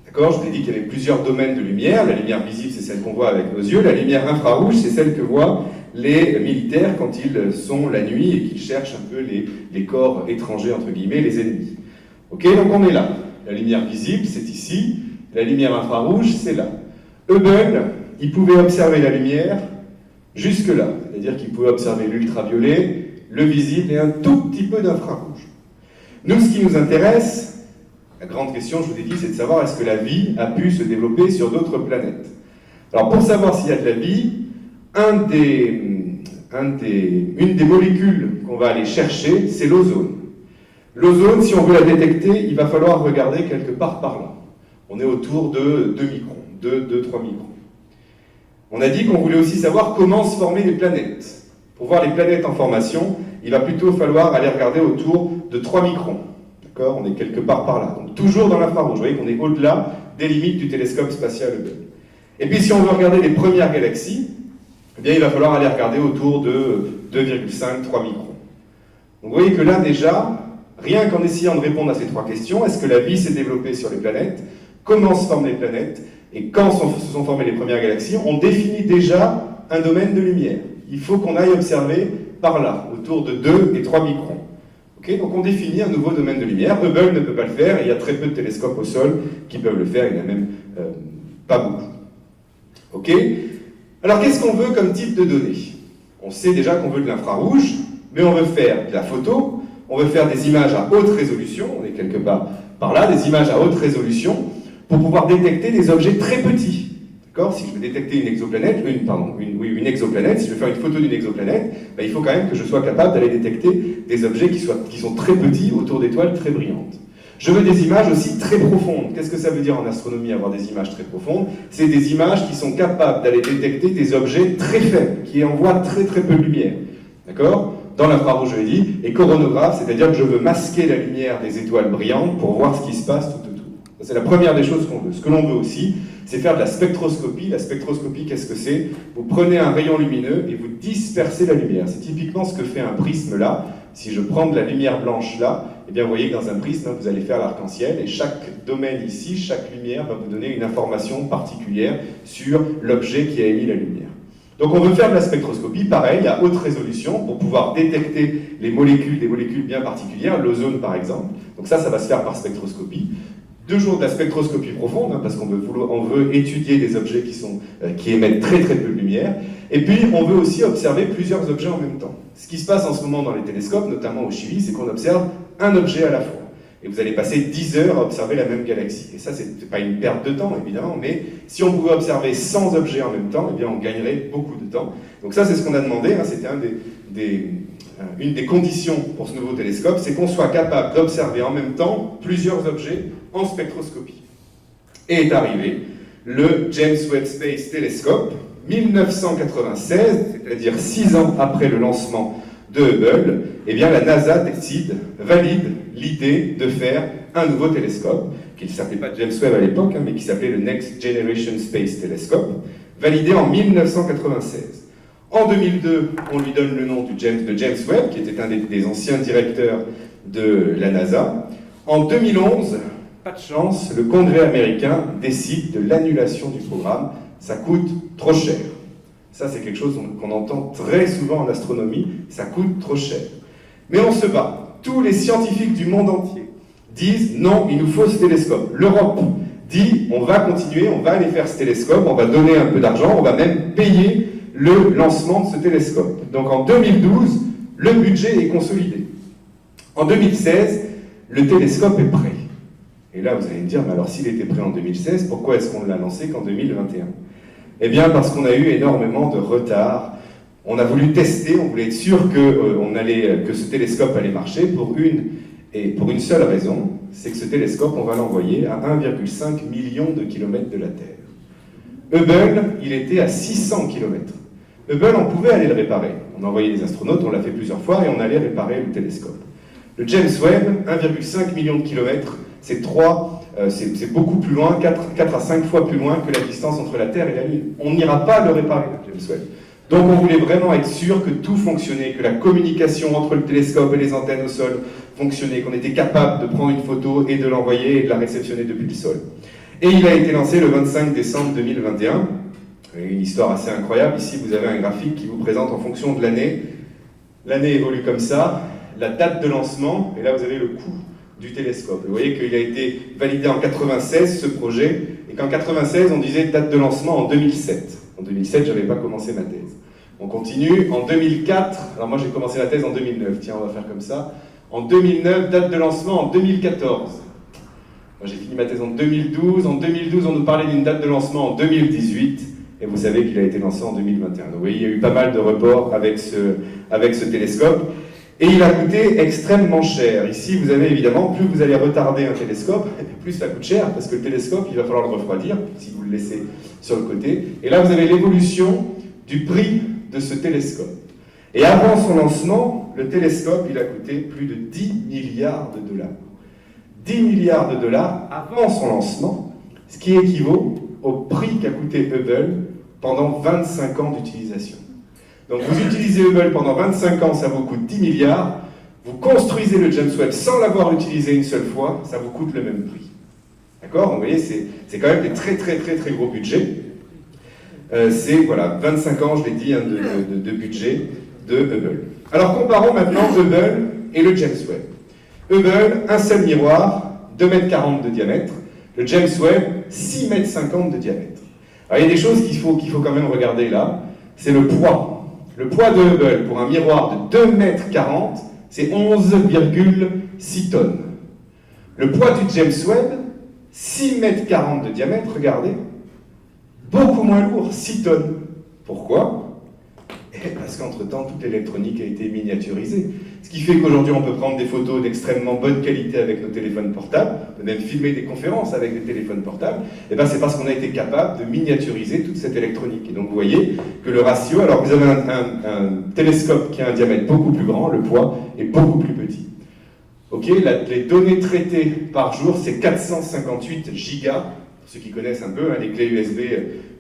D'accord? Je vous ai dit qu'il y avait plusieurs domaines de lumière. La lumière visible, c'est celle qu'on voit avec nos yeux. La lumière infrarouge, c'est celle que voient les militaires quand ils sont la nuit et qu'ils cherchent un peu les corps étrangers, entre guillemets, les ennemis. Ok? Donc on est là. La lumière visible, c'est ici. La lumière infrarouge, c'est là. Hubble, il pouvait observer la lumière jusque-là. C'est-à-dire qu'il pouvait observer l'ultraviolet, le visible et un tout petit peu d'infrarouge. Nous, ce qui nous intéresse, la grande question, je vous ai dit, c'est de savoir est-ce que la vie a pu se développer sur d'autres planètes. Alors, pour savoir s'il y a de la vie, une des molécules qu'on va aller chercher, c'est l'ozone. L'ozone, si on veut la détecter, il va falloir regarder quelque part par là. On est autour de 2 microns, 2-3 microns. On a dit qu'on voulait aussi savoir comment se former les planètes. Pour voir les planètes en formation, il va plutôt falloir aller regarder autour de 3 microns. D'accord? On est quelque part par là. Donc toujours dans l'infrarouge. Vous voyez qu'on est au-delà des limites du télescope spatial Hubble. Et puis si on veut regarder les premières galaxies, eh bien, il va falloir aller regarder autour de 2,5-3 microns. Donc vous voyez que là déjà, rien qu'en essayant de répondre à ces 3 questions, est-ce que la vie s'est développée sur les planètes? Comment se forment les planètes? Et quand se sont formées les premières galaxies, on définit déjà un domaine de lumière. Il faut qu'on aille observer par là, autour de 2 et 3 microns. Okay, donc on définit un nouveau domaine de lumière. Hubble ne peut pas le faire, et il y a très peu de télescopes au sol qui peuvent le faire, il n'y en a même pas beaucoup. Ok? Alors qu'est-ce qu'on veut comme type de données? On sait déjà qu'on veut de l'infrarouge, mais on veut faire de la photo, on veut faire des images à haute résolution, on est quelque part par là, des images à haute résolution, pour pouvoir détecter des objets très petits. D'accord? Si je veux détecter une exoplanète, une exoplanète, si je veux faire une photo d'une exoplanète, ben, il faut quand même que je sois capable d'aller détecter des objets qui sont très petits autour d'étoiles très brillantes. Je veux des images aussi très profondes. Qu'est-ce que ça veut dire en astronomie, avoir des images très profondes? C'est des images qui sont capables d'aller détecter des objets très faibles, qui envoient très très peu de lumière. D'accord? Dans l'infrarouge, je l'ai dit, et coronographe, c'est-à-dire que je veux masquer la lumière des étoiles brillantes pour voir ce qui se passe tout autour. C'est la première des choses qu'on veut. Ce que l'on veut aussi, c'est faire de la spectroscopie. La spectroscopie, qu'est-ce que c'est? Vous prenez un rayon lumineux et vous dispersez la lumière. C'est typiquement ce que fait un prisme là. Si je prends de la lumière blanche là, eh bien vous voyez que dans un prisme, vous allez faire l'arc-en-ciel, et chaque domaine ici, chaque lumière va vous donner une information particulière sur l'objet qui a émis la lumière. Donc on veut faire de la spectroscopie, pareil, à haute résolution, pour pouvoir détecter les molécules, des molécules bien particulières, l'ozone par exemple. Donc ça va se faire par spectroscopie. Toujours de la spectroscopie profonde, hein, parce qu'on veut étudier des objets qui émettent très très peu de lumière. Et puis, on veut aussi observer plusieurs objets en même temps. Ce qui se passe en ce moment dans les télescopes, notamment au Chili, c'est qu'on observe un objet à la fois. Et vous allez passer 10 heures à observer la même galaxie. Et ça, c'est pas une perte de temps, évidemment, mais si on pouvait observer 100 objets en même temps, eh bien, on gagnerait beaucoup de temps. Donc ça, c'est ce qu'on a demandé, hein, c'était une des conditions pour ce nouveau télescope, c'est qu'on soit capable d'observer en même temps plusieurs objets en spectroscopie. Et est arrivé le James Webb Space Telescope, 1996, c'est-à-dire 6 ans après le lancement de Hubble, eh bien la NASA valide l'idée de faire un nouveau télescope, qui ne s'appelait pas James Webb à l'époque, hein, mais qui s'appelait le Next Generation Space Telescope, validé en 1996. En 2002, on lui donne le nom de James Webb, qui était un des anciens directeurs de la NASA. En 2011, pas de chance, le Congrès américain décide de l'annulation du programme. Ça coûte trop cher. Ça, c'est quelque chose qu'on entend très souvent en astronomie. Ça coûte trop cher. Mais on se bat. Tous les scientifiques du monde entier disent non, il nous faut ce télescope. L'Europe dit on va continuer, on va aller faire ce télescope, on va donner un peu d'argent, on va même payer le lancement de ce télescope. Donc en 2012, le budget est consolidé. En 2016, le télescope est prêt. Et là, vous allez me dire, mais alors s'il était prêt en 2016, pourquoi est-ce qu'on ne l'a lancé qu'en 2021? Eh bien, parce qu'on a eu énormément de retard. On a voulu tester, on voulait être sûr que ce télescope allait marcher pour une seule raison, c'est que ce télescope, on va l'envoyer à 1,5 million de kilomètres de la Terre. Hubble, il était à 600 km. Hubble, on pouvait aller le réparer. On envoyait des astronautes, on l'a fait plusieurs fois, et on allait réparer le télescope. Le James Webb, 1,5 million de kilomètres, c'est beaucoup plus loin, 4 à 5 fois plus loin que la distance entre la Terre et la Lune. On n'ira pas le réparer, le James Webb. Donc on voulait vraiment être sûr que tout fonctionnait, que la communication entre le télescope et les antennes au sol fonctionnait, qu'on était capable de prendre une photo et de l'envoyer et de la réceptionner depuis le sol. Et il a été lancé le 25 décembre 2021. Une histoire assez incroyable. Ici, vous avez un graphique qui vous présente en fonction de l'année. L'année évolue comme ça. La date de lancement, et là vous avez le coût du télescope. Vous voyez qu'il a été validé en 96, ce projet, et qu'en 96, on disait date de lancement en 2007. En 2007, je n'avais pas commencé ma thèse. On continue. En 2004, alors moi j'ai commencé la thèse en 2009, tiens, on va faire comme ça. En 2009, date de lancement en 2014. Moi j'ai fini ma thèse en 2012. En 2012, on nous parlait d'une date de lancement en 2018. Et vous savez qu'il a été lancé en 2021. Donc vous voyez, il y a eu pas mal de reports avec ce télescope. Et il a coûté extrêmement cher. Ici, vous avez évidemment, plus vous allez retarder un télescope, plus ça coûte cher, parce que le télescope, il va falloir le refroidir, si vous le laissez sur le côté. Et là, vous avez l'évolution du prix de ce télescope. Et avant son lancement, le télescope, il a coûté plus de 10 milliards de dollars. 10 milliards de dollars avant son lancement, ce qui équivaut au prix qu'a coûté Hubble pendant 25 ans d'utilisation. Donc vous utilisez Hubble pendant 25 ans, ça vous coûte 10 milliards. Vous construisez le James Webb sans l'avoir utilisé une seule fois, ça vous coûte le même prix. D'accord? Vous voyez, c'est quand même des très gros budgets. C'est, voilà, 25 ans, je l'ai dit, hein, de budget de Hubble. Alors comparons maintenant Hubble et le James Webb. Hubble, un seul miroir, 2,40 m de diamètre. Le James Webb, 6,50 m de diamètre. Alors il y a des choses qu'il faut quand même regarder là. C'est le poids. Le poids de Hubble pour un miroir de 2,40 m, c'est 11,6 tonnes. Le poids du James Webb, 6,40 m de diamètre, regardez, beaucoup moins lourd, 6 tonnes. Pourquoi? Parce qu'entre-temps, toute l'électronique a été miniaturisée. Ce qui fait qu'aujourd'hui, on peut prendre des photos d'extrêmement bonne qualité avec nos téléphones portables, on peut même filmer des conférences avec des téléphones portables, et bien c'est parce qu'on a été capable de miniaturiser toute cette électronique. Et donc vous voyez que le ratio, alors vous avez un télescope qui a un diamètre beaucoup plus grand, le poids est beaucoup plus petit. Ok, les données traitées par jour, c'est 458 gigas. Pour ceux qui connaissent un peu, hein, les clés USB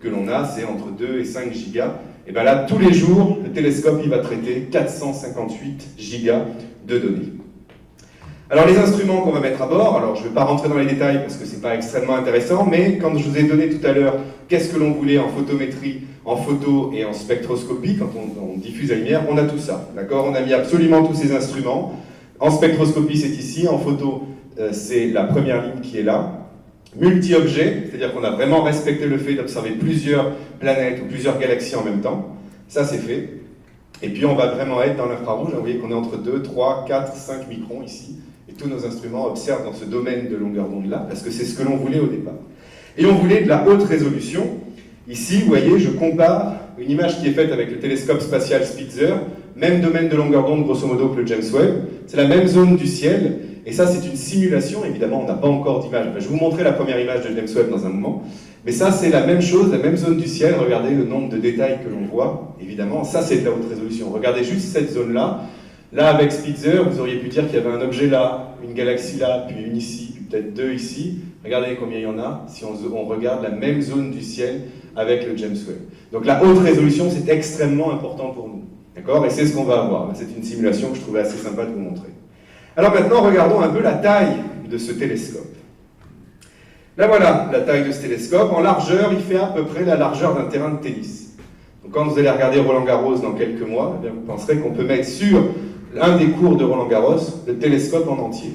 que l'on a, c'est entre 2 et 5 gigas. Et bien là, tous les jours, le télescope il va traiter 458 gigas de données. Alors les instruments qu'on va mettre à bord, alors je ne vais pas rentrer dans les détails parce que ce n'est pas extrêmement intéressant, mais quand je vous ai donné tout à l'heure qu'est-ce que l'on voulait en photométrie, en photo et en spectroscopie, quand on diffuse la lumière, on a tout ça. D'accord? On a mis absolument tous ces instruments. En spectroscopie, c'est ici. En photo, c'est la première ligne qui est là. Multi-objet, c'est-à-dire qu'on a vraiment respecté le fait d'observer plusieurs planètes ou plusieurs galaxies en même temps. Ça, c'est fait. Et puis, on va vraiment être dans l'infrarouge. Vous voyez qu'on est entre 2, 3, 4, 5 microns ici. Et tous nos instruments observent dans ce domaine de longueur d'onde-là, parce que c'est ce que l'on voulait au départ. Et on voulait de la haute résolution. Ici, vous voyez, je compare une image qui est faite avec le télescope spatial Spitzer, même domaine de longueur d'onde, grosso modo, que le James Webb. C'est la même zone du ciel. Et ça, c'est une simulation. Évidemment, on n'a pas encore d'image. Je vais vous montrer la première image de James Webb dans un moment. Mais ça, c'est la même chose, la même zone du ciel. Regardez le nombre de détails que l'on voit. Évidemment, ça, c'est de la haute résolution. Regardez juste cette zone-là. Là, avec Spitzer, vous auriez pu dire qu'il y avait un objet là, une galaxie là, puis une ici, puis peut-être deux ici. Regardez combien il y en a si on regarde la même zone du ciel avec le James Webb. Donc la haute résolution, c'est extrêmement important pour nous. D'accord? Et c'est ce qu'on va avoir. C'est une simulation que je trouvais assez sympa de vous montrer. Alors maintenant, regardons un peu la taille de ce télescope. Là voilà, la taille de ce télescope. En largeur, il fait à peu près la largeur d'un terrain de tennis. Donc quand vous allez regarder Roland-Garros dans quelques mois, eh bien, vous penserez qu'on peut mettre sur l'un des cours de Roland-Garros le télescope en entier.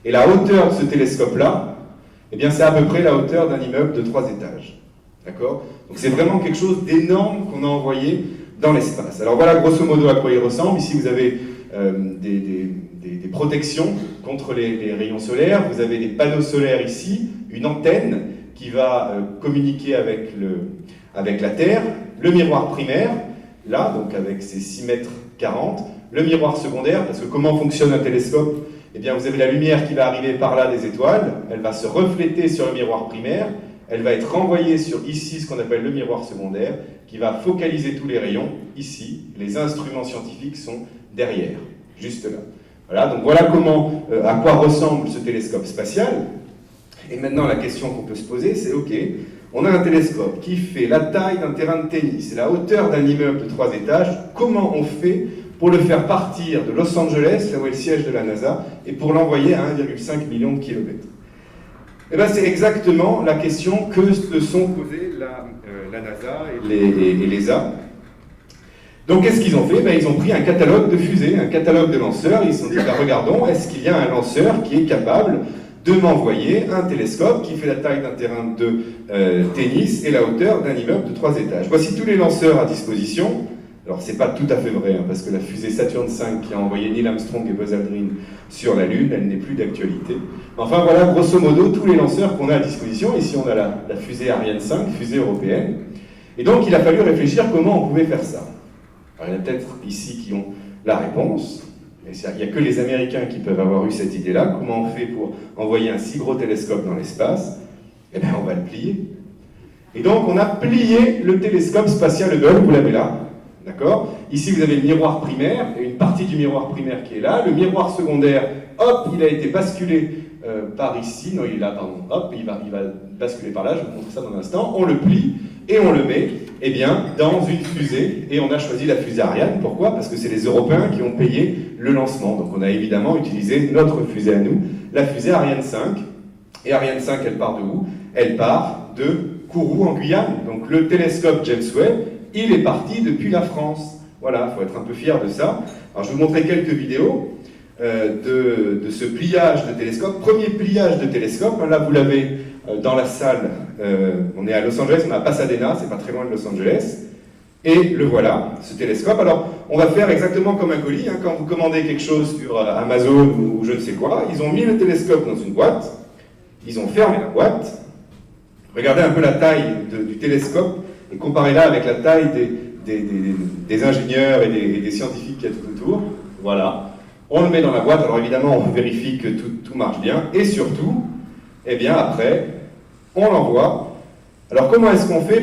Et la hauteur de ce télescope-là, eh bien, c'est à peu près la hauteur d'un immeuble de 3 étages. D'accord? Donc c'est vraiment quelque chose d'énorme qu'on a envoyé dans l'espace. Alors voilà grosso modo à quoi il ressemble. Ici, vous avez des protections contre les rayons solaires. Vous avez des panneaux solaires ici, une antenne qui va communiquer avec la Terre, le miroir primaire, là, donc avec ses 6,40 m, le miroir secondaire, parce que comment fonctionne un télescope? Eh bien, vous avez la lumière qui va arriver par là des étoiles, elle va se refléter sur le miroir primaire, elle va être renvoyée sur ici ce qu'on appelle le miroir secondaire, qui va focaliser tous les rayons ici. Les instruments scientifiques sont derrière, juste là. Voilà, donc voilà à quoi ressemble ce télescope spatial. Et maintenant, la question qu'on peut se poser, c'est ok, on a un télescope qui fait la taille d'un terrain de tennis et la hauteur d'un immeuble de 3 étages. Comment on fait pour le faire partir de Los Angeles, là où est le siège de la NASA, et pour l'envoyer à 1,5 million de kilomètres? Eh bien, c'est exactement la question que se sont posées la NASA et l'ESA. Donc, qu'est-ce qu'ils ont fait? Ils ont pris un catalogue de fusées, un catalogue de lanceurs, et ils se sont dit, regardons, est-ce qu'il y a un lanceur qui est capable de m'envoyer un télescope qui fait la taille d'un terrain de tennis et la hauteur d'un immeuble de 3 étages? Voici tous les lanceurs à disposition. Alors, c'est pas tout à fait vrai, parce que la fusée Saturn V qui a envoyé Neil Armstrong et Buzz Aldrin sur la Lune, elle n'est plus d'actualité. Enfin, voilà, grosso modo, tous les lanceurs qu'on a à disposition. Ici, on a la fusée Ariane 5, fusée européenne. Et donc, il a fallu réfléchir comment on pouvait faire ça. Alors, il y en a peut-être ici qui ont la réponse. Il n'y a que les Américains qui peuvent avoir eu cette idée-là. Comment on fait pour envoyer un si gros télescope dans l'espace? Eh bien, on va le plier. Et donc, on a plié le télescope spatial Hubble, vous l'avez là. D'accord? Ici, vous avez le miroir primaire, et une partie du miroir primaire qui est là. Le miroir secondaire, hop, il a été basculé par ici. Non, il est là, pardon. Hop, il va basculer par là. Je vais vous montrer ça dans un instant. On le plie et on le met dans une fusée. Et on a choisi la fusée Ariane. Pourquoi? Parce que c'est les Européens qui ont payé le lancement. Donc, on a évidemment utilisé notre fusée à nous, la fusée Ariane 5. Et Ariane 5, elle part de où? Elle part de Kourou, en Guyane. Donc, le télescope James Webb, il est parti depuis la France. Voilà, il faut être un peu fier de ça. Alors, je vais vous montrer quelques vidéos de ce pliage de télescope. Premier pliage de télescope, là vous l'avez dans la salle, on est à Los Angeles, on est à Pasadena, c'est pas très loin de Los Angeles. Et le voilà, ce télescope. Alors, on va faire exactement comme un colis, quand vous commandez quelque chose sur Amazon ou je ne sais quoi, ils ont mis le télescope dans une boîte, ils ont fermé la boîte. Regardez un peu la taille du télescope, et comparez-la avec la taille des ingénieurs et des scientifiques qui y a tout autour. Voilà. On le met dans la boîte, alors évidemment, on vérifie que tout marche bien. Et surtout, après, on l'envoie. Alors, comment est-ce qu'on fait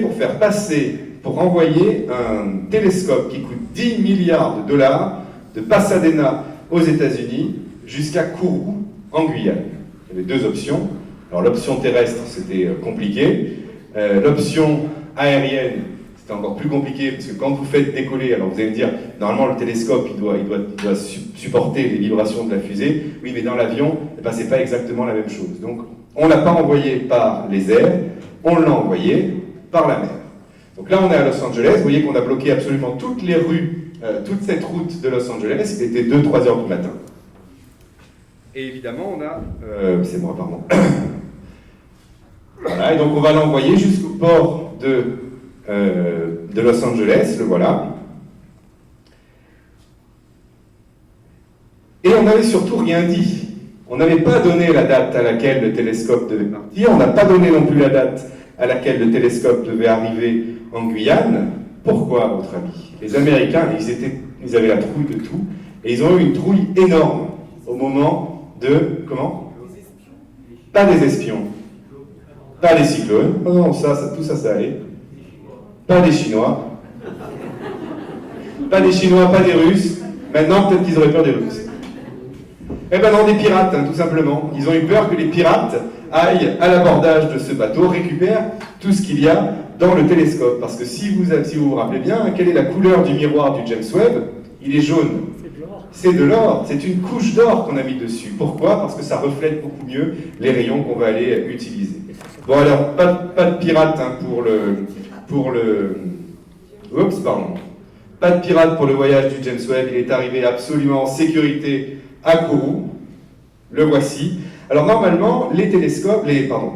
pour envoyer un télescope qui coûte 10 milliards de dollars de Pasadena aux États-Unis jusqu'à Kourou, en Guyane? Il y avait 2 options. Alors, l'option terrestre, c'était compliqué. L'option aérienne, c'était encore plus compliqué, parce que quand vous faites décoller, alors vous allez me dire, normalement le télescope, il doit supporter les vibrations de la fusée. Oui, mais dans l'avion, c'est pas exactement la même chose. Donc, on l'a pas envoyé par les airs, on l'a envoyé par la mer. Donc là, on est à Los Angeles, vous voyez qu'on a bloqué absolument toutes les rues, toute cette route de Los Angeles, il était 2-3 heures du matin. Et évidemment, on a... c'est moi, pardon. Voilà, et donc on va l'envoyer jusqu'au port de Los Angeles, le voilà. Et on n'avait surtout rien dit. On n'avait pas donné la date à laquelle le télescope devait partir, on n'a pas donné non plus la date à laquelle le télescope devait arriver en Guyane. Pourquoi, à votre avis? Les Américains, ils avaient la trouille de tout, et ils ont eu une trouille énorme au moment de... Comment? Pas des espions. Pas des cyclones. Oh non, tout ça allait. Pas des Chinois. Pas des Chinois, pas des Russes. Maintenant, peut-être qu'ils auraient peur des Russes. Eh ben non, des pirates, tout simplement. Ils ont eu peur que les pirates aillent à l'abordage de ce bateau, récupèrent tout ce qu'il y a dans le télescope. Parce que si vous vous rappelez bien, quelle est la couleur du miroir du James Webb? Il est jaune. C'est de l'or. C'est une couche d'or qu'on a mis dessus. Pourquoi? Parce que ça reflète beaucoup mieux les rayons qu'on va aller utiliser. Bon alors, pas de pirates Oups, pardon. Pas de pirates pour le voyage du James Webb. Il est arrivé absolument en sécurité à Kourou. Le voici. Alors normalement,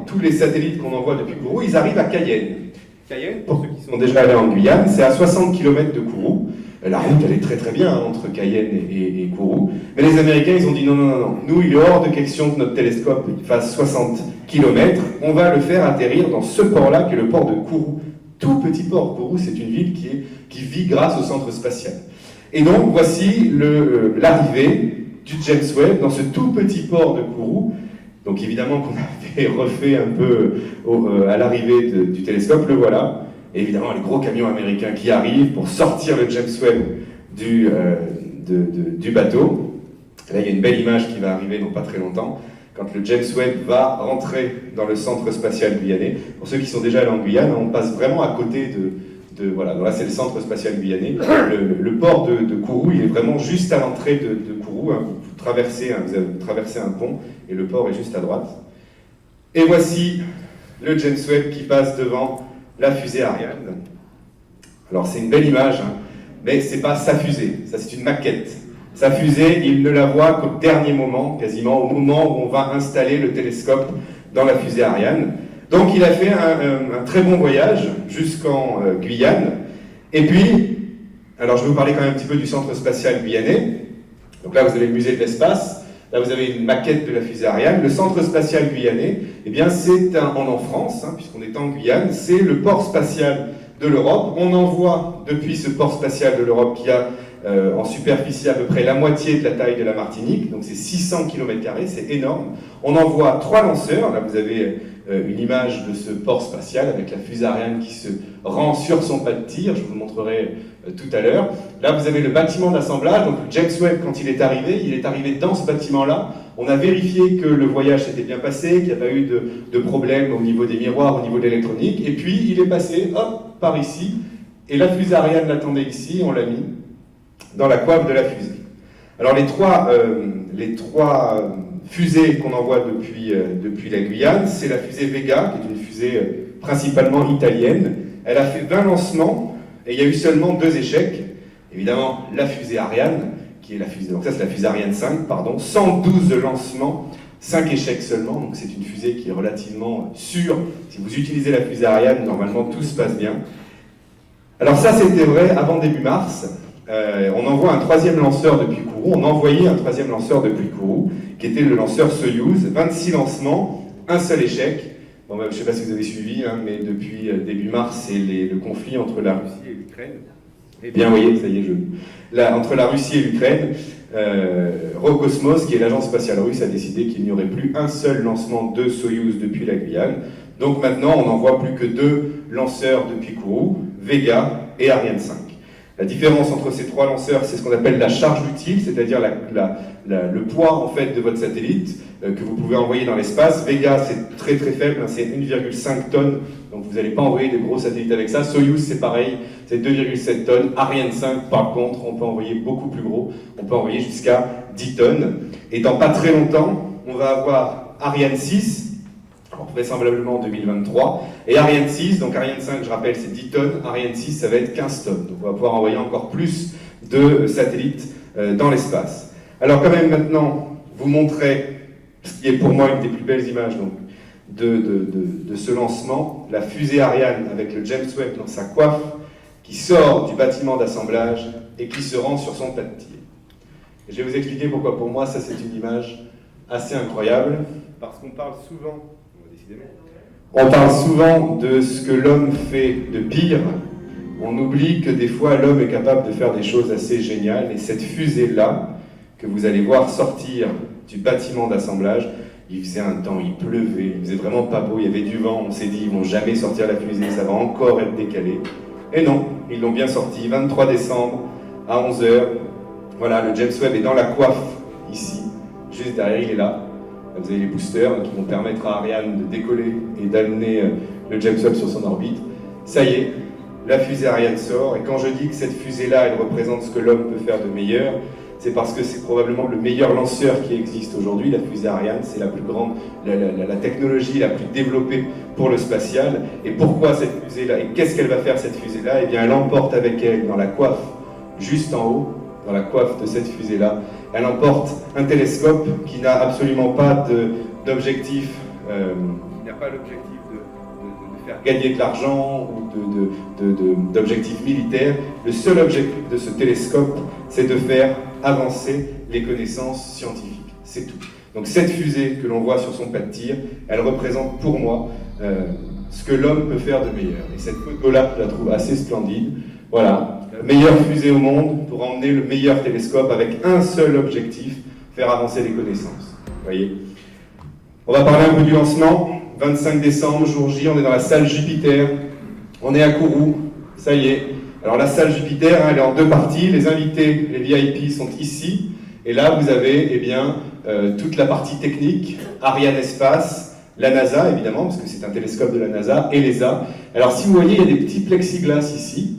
tous les satellites qu'on envoie depuis Kourou, ils arrivent à Cayenne. Cayenne, pour ceux qui sont déjà allés en Guyane, c'est à 60 km de Kourou. La route, elle est très très bien entre Cayenne et Kourou. Mais les Américains, ils ont dit non. Nous, il est hors de question que notre télescope fasse 60 km. On va le faire atterrir dans ce port-là, qui est le port de Kourou. Tout petit port. Kourou, c'est une ville qui vit grâce au centre spatial. Et donc, voici l'arrivée du James Webb dans ce tout petit port de Kourou. Donc évidemment qu'on avait refait un peu à l'arrivée du télescope, le voilà. Et évidemment les gros camions américains qui arrivent pour sortir le James Webb du bateau. Là il y a une belle image qui va arriver dans pas très longtemps, quand le James Webb va rentrer dans le centre spatial guyanais. Pour ceux qui sont déjà allés en Guyane, on passe vraiment à côté voilà, donc là c'est le centre spatial guyanais. Le port de Kourou, il est vraiment juste à l'entrée de Kourou. Hein. Vous traversez un pont et le port est juste à droite. Et voici le James Webb qui passe devant la fusée Ariane. Alors c'est une belle image, hein, mais c'est pas sa fusée, ça c'est une maquette. Sa fusée, il ne la voit qu'au dernier moment, quasiment au moment où on va installer le télescope dans la fusée Ariane. Donc il a fait un très bon voyage jusqu'en Guyane. Et puis, alors je vais vous parler quand même un petit peu du centre spatial guyanais. Donc là vous avez le musée de l'espace, là vous avez une maquette de la fusée Ariane. Le centre spatial guyanais, eh bien c'est en France, hein, puisqu'on est en Guyane, c'est le port spatial de l'Europe. On envoie depuis ce port spatial de l'Europe qui a en superficie à peu près la moitié de la taille de la Martinique, donc c'est 600 km², c'est énorme. On envoie 3 lanceurs, là vous avez une image de ce port spatial avec la fusée Ariane qui se rend sur son pas de tir, je vous le montrerai tout à l'heure. Là vous avez le bâtiment d'assemblage, donc le James Webb quand il est arrivé dans ce bâtiment-là. On a vérifié que le voyage s'était bien passé, qu'il n'y a pas eu de problème au niveau des miroirs, au niveau de l'électronique, et puis il est passé, hop, par ici, et la fusée Ariane l'attendait ici, on l'a mis dans la coiffe de la fusée. Alors les trois fusées qu'on envoie depuis la Guyane, c'est la fusée Vega, qui est une fusée principalement italienne. Elle a fait 20 lancements, et il y a eu seulement 2 échecs. Évidemment, la fusée Ariane, qui est la fusée, donc ça c'est la fusée Ariane 5, pardon, 112 lancements, 5 échecs seulement, donc c'est une fusée qui est relativement sûre. Si vous utilisez la fusée Ariane, normalement tout se passe bien. Alors ça c'était vrai avant début mars. On envoie un 3e lanceur depuis Kourou, on envoyait un 3e lanceur depuis Kourou, qui était le lanceur Soyouz, 26 lancements, un seul échec. Bon, je ne sais pas si vous avez suivi, hein, mais depuis début mars, c'est le conflit entre la Russie et l'Ukraine. Eh bien, vous voyez, ça y est, entre la Russie et l'Ukraine, Roscosmos, qui est l'agence spatiale russe, a décidé qu'il n'y aurait plus un seul lancement de Soyouz depuis la Guyane. Donc maintenant, on n'envoie plus que 2 lanceurs depuis Kourou, Vega et Ariane 5. La différence entre ces 3 lanceurs, c'est ce qu'on appelle la charge utile, c'est-à-dire le poids en fait de votre satellite que vous pouvez envoyer dans l'espace. Vega, c'est très très faible, hein, c'est 1,5 tonnes, donc vous n'allez pas envoyer des gros satellites avec ça. Soyouz, c'est pareil, c'est 2,7 tonnes. Ariane 5, par contre, on peut envoyer beaucoup plus gros, on peut envoyer jusqu'à 10 tonnes. Et dans pas très longtemps, on va avoir Ariane 6, vraisemblablement en 2023, et Ariane 6, donc Ariane 5, je rappelle, c'est 10 tonnes, Ariane 6, ça va être 15 tonnes. Donc on va pouvoir envoyer encore plus de satellites dans l'espace. Alors quand même maintenant, vous montrer ce qui est pour moi une des plus belles images donc, de ce lancement, la fusée Ariane avec le James Webb dans sa coiffe, qui sort du bâtiment d'assemblage et qui se rend sur son pas de tir. Et je vais vous expliquer pourquoi pour moi ça c'est une image assez incroyable, parce qu'on parle souvent de ce que l'homme fait de pire. On oublie que des fois l'homme est capable de faire des choses assez géniales, et cette fusée-là, que vous allez voir sortir du bâtiment d'assemblage, il faisait un temps, il pleuvait, il faisait vraiment pas beau, il y avait du vent, on s'est dit ils vont jamais sortir la fusée, ça va encore être décalé. Et non, ils l'ont bien sorti, 23 décembre à 11h. Voilà, le James Webb est dans la coiffe, ici, juste derrière, il est là. Vous avez les boosters qui vont permettre à Ariane de décoller et d'amener le James Webb sur son orbite. Ça y est, la fusée Ariane sort, et quand je dis que cette fusée-là, elle représente ce que l'homme peut faire de meilleur, c'est parce que c'est probablement le meilleur lanceur qui existe aujourd'hui. La fusée Ariane, c'est la plus grande, la technologie la plus développée pour le spatial. Et pourquoi cette fusée-là? Et qu'est-ce qu'elle va faire cette fusée-là? Eh bien, elle emporte avec elle, dans la coiffe, juste en haut, dans la coiffe de cette fusée-là, elle emporte un télescope qui n'a absolument pas d'objectif, qui n'a pas l'objectif de faire gagner de l'argent ou d'objectifs militaires. Le seul objectif de ce télescope, c'est de faire avancer les connaissances scientifiques. C'est tout. Donc cette fusée que l'on voit sur son pas de tir, elle représente pour moi ce que l'homme peut faire de meilleur. Et cette photo-là, je la trouve assez splendide. Voilà. La meilleure fusée au monde pour emmener le meilleur télescope avec un seul objectif, faire avancer les connaissances. Vous voyez ? On va parler un peu du lancement. 25 décembre, jour J, on est dans la salle Jupiter. On est à Kourou, ça y est. Alors la salle Jupiter, elle est en deux parties. Les invités, les VIP sont ici. Et là, vous avez toute la partie technique, Ariane Espace, la NASA évidemment, parce que c'est un télescope de la NASA, et l'ESA. Alors si vous voyez, il y a des petits plexiglas ici.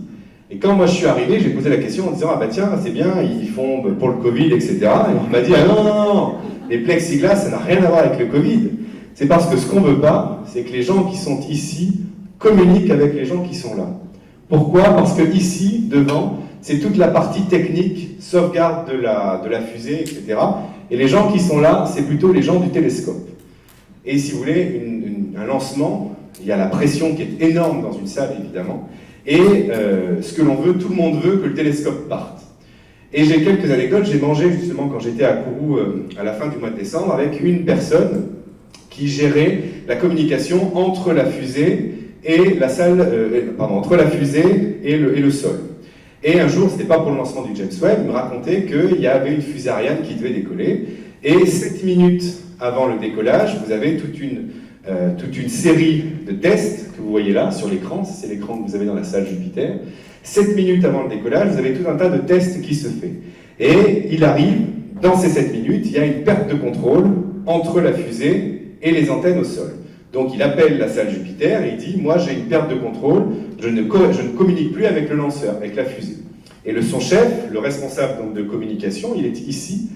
Et quand moi je suis arrivé, j'ai posé la question en disant « Ah bah tiens, c'est bien, ils font pour le Covid, etc. » Et on m'a dit « Ah non, non, non, les plexiglas, ça n'a rien à voir avec le Covid. C'est parce que ce qu'on ne veut pas, c'est que les gens qui sont ici communiquent avec les gens qui sont là. » Pourquoi? Parce que ici, devant, c'est toute la partie technique, sauvegarde de la fusée, etc. Et les gens qui sont là, c'est plutôt les gens du télescope. Et si vous voulez, un lancement, il y a la pression qui est énorme dans une salle, évidemment. Et ce que l'on veut, tout le monde veut que le télescope parte. Et j'ai quelques anecdotes. J'ai mangé justement quand j'étais à Kourou à la fin du mois de décembre avec une personne qui gérait la communication entre la fusée et la salle, entre la fusée et le sol. Et un jour, c'était pas pour le lancement du James Webb, il me racontait qu'il y avait une fusée Ariane qui devait décoller. Et 7 minutes avant le décollage, vous avez toute une série de tests que vous voyez là sur l'écran, c'est l'écran que vous avez dans la salle Jupiter. 7 minutes avant le décollage, vous avez tout un tas de tests qui se fait. Et il arrive, dans ces 7 minutes, il y a une perte de contrôle entre la fusée et les antennes au sol. Donc il appelle la salle Jupiter et il dit « Moi j'ai une perte de contrôle, je ne communique plus avec le lanceur, avec la fusée. » Et son chef, le responsable donc, de communication, il est ici,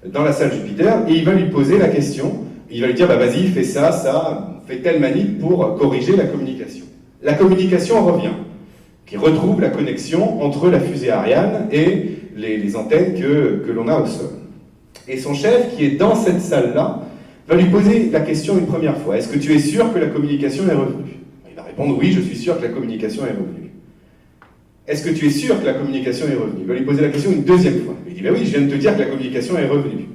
dans la salle Jupiter, et il va lui poser la question. Il va lui dire bah, « Vas-y, fais ça, fais telle manip pour corriger la communication. » La communication revient, qui retrouve la connexion entre la fusée Ariane et les antennes que l'on a au sol. Et son chef, qui est dans cette salle-là, va lui poser la question une première fois. Est-ce que tu es sûr que la communication est revenue? Il va répondre oui, je suis sûr que la communication est revenue. Est-ce que tu es sûr que la communication est revenue? Il va lui poser la question une deuxième fois. Il dit ben oui, je viens de te dire que la communication est revenue.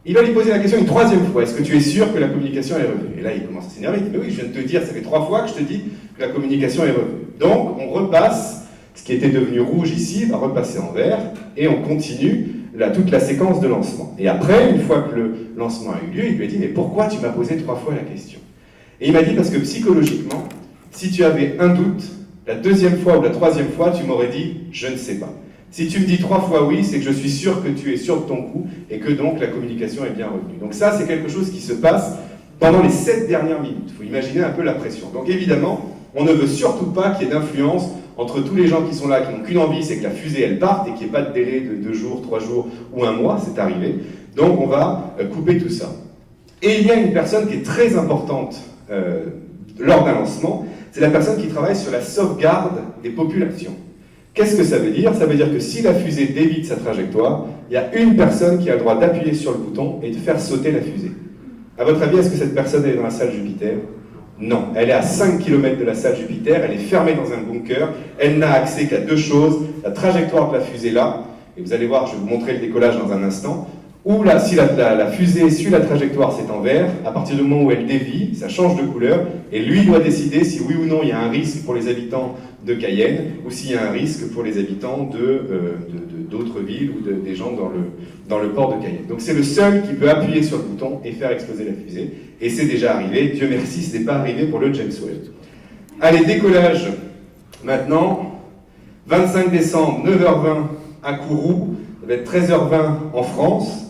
Il va lui poser la question une troisième fois. Est-ce que tu es sûr que la communication est revenue? Et là, il commence à s'énerver. Il dit mais oui, je viens de te dire, ça fait 3 fois que je te dis que la communication est revenue. Donc, on repasse, ce qui était devenu rouge ici, va repasser en vert, et on continue toute la séquence de lancement. Et après, une fois que le lancement a eu lieu, il lui a dit « Mais pourquoi tu m'as posé 3 fois la question ?» Et il m'a dit « Parce que psychologiquement, si tu avais un doute, la deuxième fois ou la troisième fois, tu m'aurais dit « Je ne sais pas ». Si tu me dis 3 fois oui, c'est que je suis sûr que tu es sûr de ton coup et que donc la communication est bien revenue. Donc ça, c'est quelque chose qui se passe pendant les 7 dernières minutes. Il faut imaginer un peu la pression. Donc évidemment, on ne veut surtout pas qu'il y ait d'influence entre tous les gens qui sont là, qui n'ont qu'une envie, c'est que la fusée, elle parte et qu'il n'y ait pas de délai de 2 jours, 3 jours ou 1 mois, c'est arrivé. Donc on va couper tout ça. Et il y a une personne qui est très importante lors d'un lancement, c'est la personne qui travaille sur la sauvegarde des populations. Qu'est-ce que ça veut dire? Ça veut dire que si la fusée dévie sa trajectoire, il y a une personne qui a le droit d'appuyer sur le bouton et de faire sauter la fusée. À votre avis, est-ce que cette personne est dans la salle Jupiter? Non, elle est à 5 km de la salle Jupiter, elle est fermée dans un bunker, elle n'a accès qu'à 2 choses, la trajectoire de la fusée là, et vous allez voir, je vais vous montrer le décollage dans un instant, ou là, si la fusée suit la trajectoire, c'est en vert, à partir du moment où elle dévie, ça change de couleur, et lui doit décider si oui ou non il y a un risque pour les habitants de Cayenne, ou s'il y a un risque pour les habitants d'autres villes ou des gens dans le port de Cayenne. Donc c'est le seul qui peut appuyer sur le bouton et faire exploser la fusée, et c'est déjà arrivé, Dieu merci, ce n'est pas arrivé pour le James Webb. Allez, décollage, maintenant, 25 décembre, 9h20 à Kourou, ça va être 13h20 en France.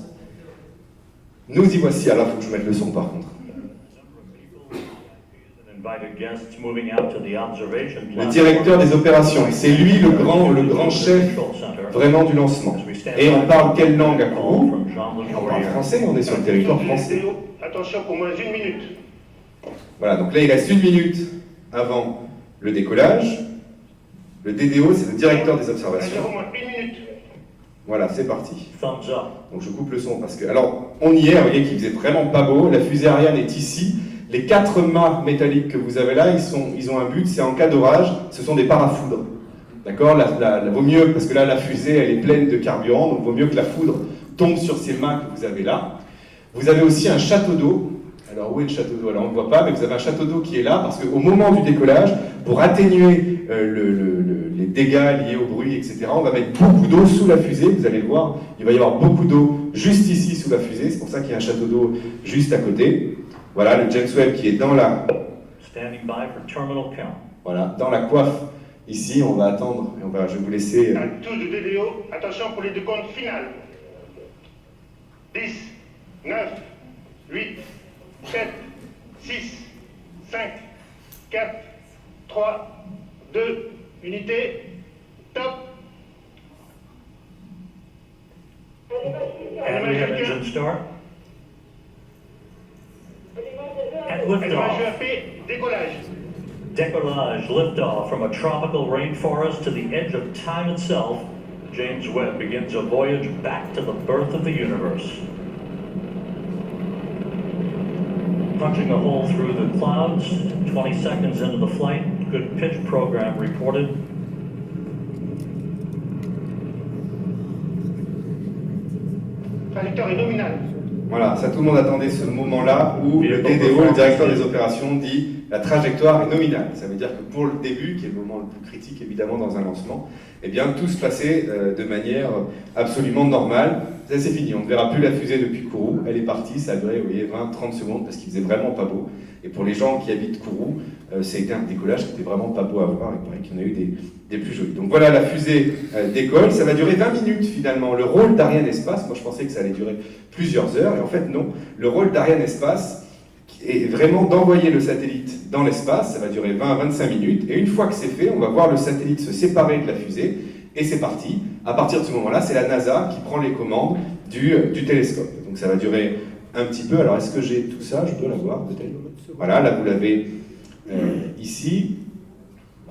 Nous y voici, alors il faut que je mette le son par contre. Le directeur des opérations, c'est lui le grand chef vraiment du lancement. Et on parle quelle langue à Kourou? On parle français, on est sur le territoire français. Attention pour moins 1 minute. Voilà, donc là il reste 1 minute avant le décollage. Le DDO, c'est le directeur des observations. Moins 1 minute. Voilà, c'est parti. Donc je coupe le son parce que... Alors, on y est, vous voyez qu'il faisait vraiment pas beau. La fusée Ariane est ici. Les 4 mâts métalliques que vous avez là, ils ont un but, c'est en cas d'orage, ce sont des parafoudres. D'accord, vaut mieux, parce que là, la fusée, elle est pleine de carburant, donc vaut mieux que la foudre tombe sur ces mâts que vous avez là. Vous avez aussi un château d'eau. Alors, où est le château d'eau? Alors, on ne voit pas, mais vous avez un château d'eau qui est là, parce qu'au moment du décollage, pour atténuer les dégâts liés au bruit, etc., on va mettre beaucoup d'eau sous la fusée, vous allez le voir, il va y avoir beaucoup d'eau juste ici sous la fusée, c'est pour ça qu'il y a un château d'eau juste à côté. Voilà le James Webb qui est dans la, Standing by for terminal count. voilà, dans la coiffe. Ici, on va attendre et je vais vous laisser. À tout de DDO, attention pour les décomptes finales. 10, 9, 8, 7, 6, 5, 4, 3, 2, unité, top. And we have engine start. And Allumage liftoff. EAP, décollage. Decollage, liftoff from a tropical rainforest to the edge of time itself. James Webb begins a voyage back to the birth of the universe. Punching a hole through the clouds, 20 seconds into the flight, good pitch program reported. Trajectoire est nominale. Voilà, ça tout le monde attendait ce moment-là où le DDO, le directeur des opérations, dit la trajectoire est nominale. Ça veut dire que pour le début, qui est le moment le plus critique évidemment dans un lancement, eh bien tout se passait de manière absolument normale. Ça c'est fini, on ne verra plus la fusée depuis Kourou, elle est partie, ça a duré, vous voyez, 20-30 secondes parce qu'il faisait vraiment pas beau. Et pour les gens qui habitent Kourou, ça a été un décollage qui était vraiment pas beau à voir, il paraît qu'il y en a eu des plus jolis. Donc voilà, la fusée décolle, ça va durer 20 minutes finalement. Le rôle d'Ariane Espace, moi je pensais que ça allait durer plusieurs heures, et en fait non. Le rôle d'Ariane Espace est vraiment d'envoyer le satellite dans l'espace, ça va durer 20 à 25 minutes, et une fois que c'est fait, on va voir le satellite se séparer de la fusée, et c'est parti. À partir de ce moment-là, c'est la NASA qui prend les commandes du télescope. Donc ça va durer un petit peu. Alors est-ce que j'ai tout ça? Je peux l'avoir peut-être. Voilà, là vous l'avez ici.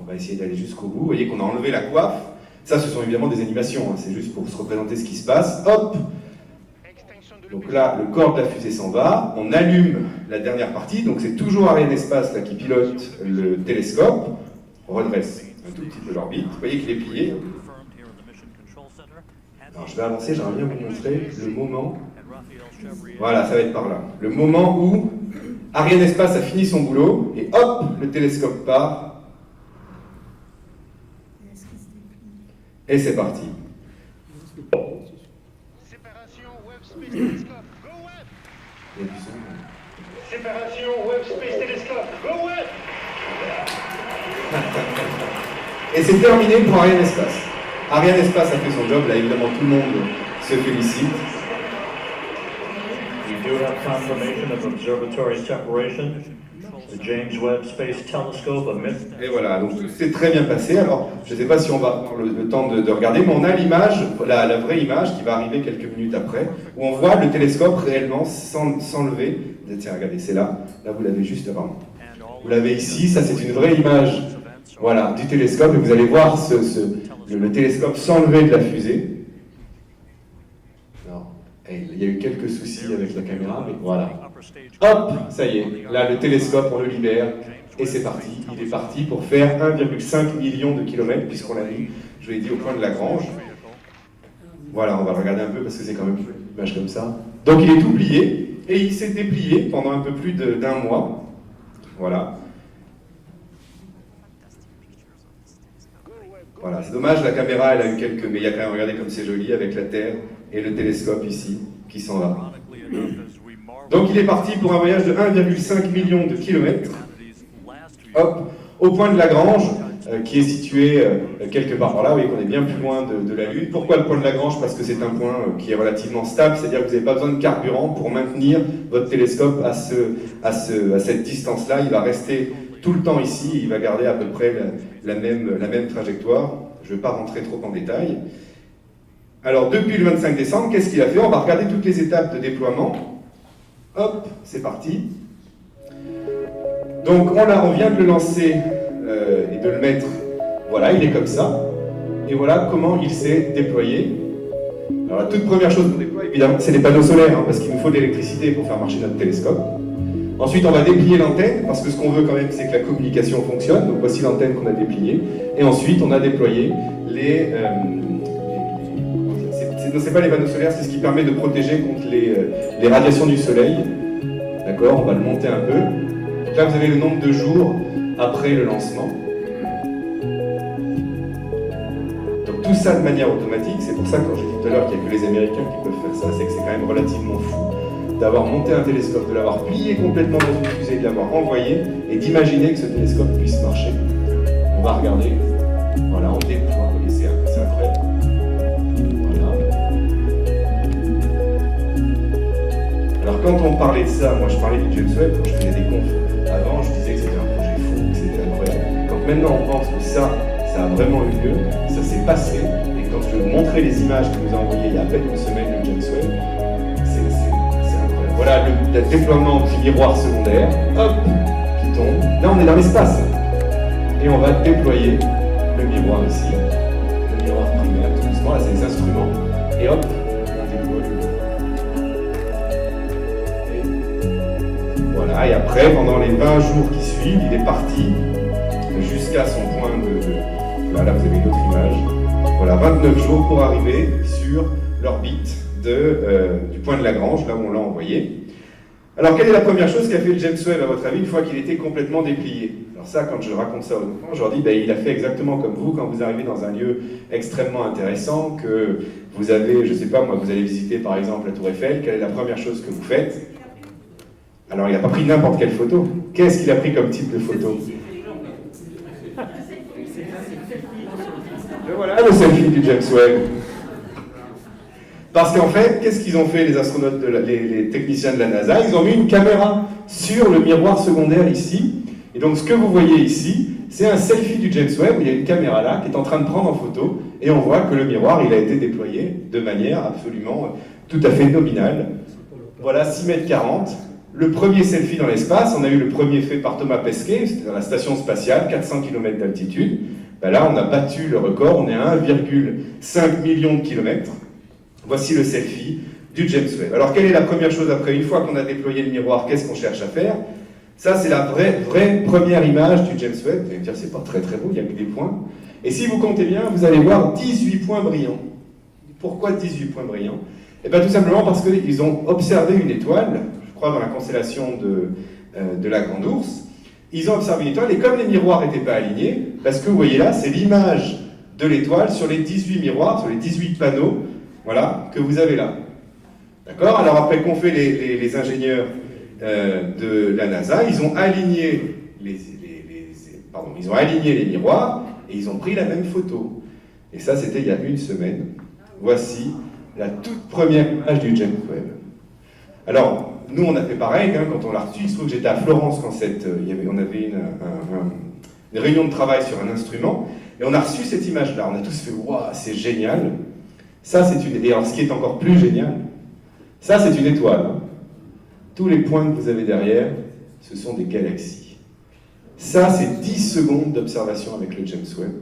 On va essayer d'aller jusqu'au bout. Vous voyez qu'on a enlevé la coiffe. Ça, ce sont évidemment des animations, hein. C'est juste pour se représenter ce qui se passe. Hop! Donc là, le corps de la fusée s'en va. On allume la dernière partie. Donc c'est toujours Ariane Espace là, qui pilote le télescope. On redresse un tout petit peu l'orbite. Vous voyez qu'il est plié. Alors je vais avancer, j'aimerais bien vous montrer le moment. Voilà, ça va être par là. Le moment où Ariane Espace a fini son boulot et hop, le télescope part. Et c'est parti. Séparation Webb Space Telescope, go Webb. Il y a du son. Séparation Webb Space Telescope, go Webb. Et c'est terminé pour Ariane Espace. Ariane Espace a fait son job, là évidemment tout le monde se félicite. We do have confirmation of observatory separation. The James Webb Space Telescope emits. Et voilà, donc tout s'est très bien passé. Alors, je ne sais pas si on va avoir le temps de regarder, mais on a l'image, la vraie image qui va arriver quelques minutes après, où on voit le télescope réellement s'enlever. Tiens, regardez, c'est là. Là, vous l'avez juste avant. Vous l'avez ici, ça c'est une vraie image, voilà, du télescope, et vous allez voir le télescope s'enlever de la fusée. Alors, il y a eu quelques soucis avec la caméra, mais voilà. Hop, ça y est, là le télescope, on le libère, et c'est parti. Il est parti pour faire 1,5 million de kilomètres, puisqu'on l'a mis, je l'ai dit, au point de Lagrange. Voilà, on va le regarder un peu, parce que c'est quand même une image comme ça. Donc il est tout plié, et il s'est déplié pendant un peu plus d'un mois. Voilà. Voilà, c'est dommage, la caméra, elle a eu quelques... Mais il y a quand même, regardez comme c'est joli, avec la Terre et le télescope ici, qui s'en va. Donc il est parti pour un voyage de 1,5 million de kilomètres, hop, au point de Lagrange, qui est situé quelque part par là. Vous voyez qu'on est bien plus loin de la Lune. Pourquoi le point de Lagrange? Parce que c'est un point qui est relativement stable, c'est-à-dire que vous n'avez pas besoin de carburant pour maintenir votre télescope à cette distance-là. Il va rester tout le temps ici, il va garder à peu près la même trajectoire. Je ne vais pas rentrer trop en détail. Alors, depuis le 25 décembre, qu'est-ce qu'il a fait? On va regarder toutes les étapes de déploiement. Hop, c'est parti. Donc, on vient de le lancer et de le mettre. Voilà, il est comme ça. Et voilà comment il s'est déployé. Alors, la toute première chose qu'on déploie, évidemment, c'est les panneaux solaires, hein, parce qu'il nous faut de l'électricité pour faire marcher notre télescope. Ensuite, on va déplier l'antenne, parce que ce qu'on veut quand même, c'est que la communication fonctionne. Donc voici l'antenne qu'on a dépliée. Et ensuite, on a déployé c'est pas les panneaux solaires, c'est ce qui permet de protéger contre les radiations du soleil. D'accord, on va le monter un peu. Donc là, vous avez le nombre de jours après le lancement. Donc tout ça de manière automatique. C'est pour ça que quand j'ai dit tout à l'heure qu'il n'y a que les Américains qui peuvent faire ça, c'est que c'est quand même relativement fou. d'avoir monté un télescope, de l'avoir plié complètement dans une fusée, de l'avoir envoyé, et d'imaginer que ce télescope puisse marcher. On va regarder. Voilà, on déploie, et c'est incroyable. Voilà. Alors quand on parlait de ça, moi je parlais du James Webb, quand je faisais des confs avant, je disais que c'était un projet fou, que c'était incroyable. Quand maintenant on pense que ça a vraiment eu lieu, ça s'est passé, et quand je montrais les images qu'il nous a envoyées il y a à peine une semaine, le James Webb, c'est incroyable. Voilà le déploiement du miroir secondaire, hop, qui tombe. Là on est dans l'espace, et on va déployer le miroir ici, le miroir primaire, tout doucement, là c'est les instruments, et hop, on déploie le miroir. Voilà, et après, pendant les 20 jours qui suivent, il est parti jusqu'à son point de... Là, vous avez une autre image. Voilà, 29 jours pour arriver sur l'orbite du point de Lagrange, là où on l'a envoyé. Alors, quelle est la première chose qu'a fait le James Webb, à votre avis, une fois qu'il était complètement déplié? Alors ça, quand je raconte ça aux enfants, je leur dis, il a fait exactement comme vous, quand vous arrivez dans un lieu extrêmement intéressant, que vous avez, je sais pas moi, vous allez visiter par exemple la Tour Eiffel, quelle est la première chose que vous faites? Alors, il n'a pas pris n'importe quelle photo. Qu'est-ce qu'il a pris comme type de photo? Et voilà le selfie du James Webb. Parce qu'en fait, qu'est-ce qu'ils ont fait les astronautes, les techniciens de la NASA? Ils ont mis une caméra sur le miroir secondaire ici. Et donc, ce que vous voyez ici, c'est un selfie du James Webb où il y a une caméra là qui est en train de prendre en photo. Et on voit que le miroir, il a été déployé de manière absolument tout à fait nominale. Voilà, 6,40 m. Le premier selfie dans l'espace, on a eu le premier fait par Thomas Pesquet, c'était dans la station spatiale, 400 km d'altitude. Là, on a battu le record, on est à 1,5 million de kilomètres. Voici le selfie du James Webb. Alors, quelle est la première chose après? Une fois qu'on a déployé le miroir, qu'est-ce qu'on cherche à faire? Ça, c'est la vraie première image du James Webb. Vous allez me dire, c'est pas très très beau, il n'y a que des points. Et si vous comptez bien, vous allez voir 18 points brillants. Pourquoi 18 points brillants? Eh bien, tout simplement parce qu'ils ont observé une étoile, je crois dans la constellation de la Grande Ourse. Ils ont observé une étoile, et comme les miroirs n'étaient pas alignés, parce que vous voyez là, c'est l'image de l'étoile sur les 18 miroirs, sur les 18 panneaux, voilà, que vous avez là. D'accord? Alors après qu'ont fait les ingénieurs de la NASA, ils ont aligné ils ont aligné les miroirs, et ils ont pris la même photo. Et ça, c'était il y a une semaine. Voici la toute première image du James Webb. Alors, nous, on a fait pareil, quand on l'a reçu. Il se trouve que j'étais à Florence quand on avait une réunion de travail sur un instrument, et on a reçu cette image-là. On a tous fait « Waouh, c'est génial !» Ça, c'est une... Et alors, ce qui est encore plus génial, ça, c'est une étoile. Tous les points que vous avez derrière, ce sont des galaxies. Ça, c'est 10 secondes d'observation avec le James Webb.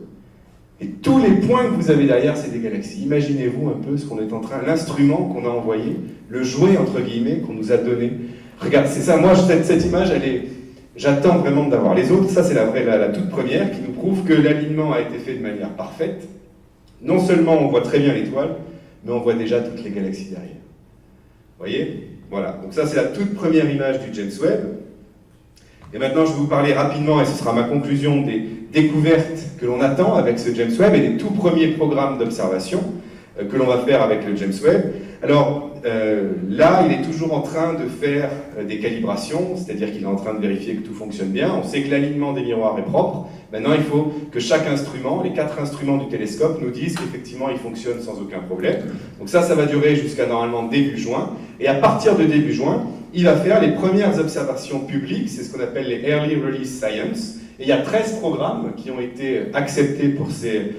Et tous les points que vous avez derrière, c'est des galaxies. Imaginez-vous un peu ce qu'on est en train... L'instrument qu'on a envoyé, le jouet, entre guillemets, qu'on nous a donné. Regarde, c'est ça. Moi, cette image, j'attends vraiment d'avoir les autres. Ça, c'est la toute première qui nous prouve que l'alignement a été fait de manière parfaite. Non seulement on voit très bien l'étoile, mais on voit déjà toutes les galaxies derrière. Vous voyez? Voilà. Donc ça, c'est la toute première image du James Webb. Et maintenant, je vais vous parler rapidement, et ce sera ma conclusion, des découvertes que l'on attend avec ce James Webb et des tout premiers programmes d'observation que l'on va faire avec le James Webb. Alors, là, il est toujours en train de faire des calibrations, c'est-à-dire qu'il est en train de vérifier que tout fonctionne bien. On sait que l'alignement des miroirs est propre. Maintenant, il faut que chaque instrument, les 4 instruments du télescope, nous disent qu'effectivement, il fonctionne sans aucun problème. Donc ça va durer jusqu'à normalement début juin. Et à partir de début juin, il va faire les premières observations publiques, c'est ce qu'on appelle les Early Release Science. Et il y a 13 programmes qui ont été acceptés pour ces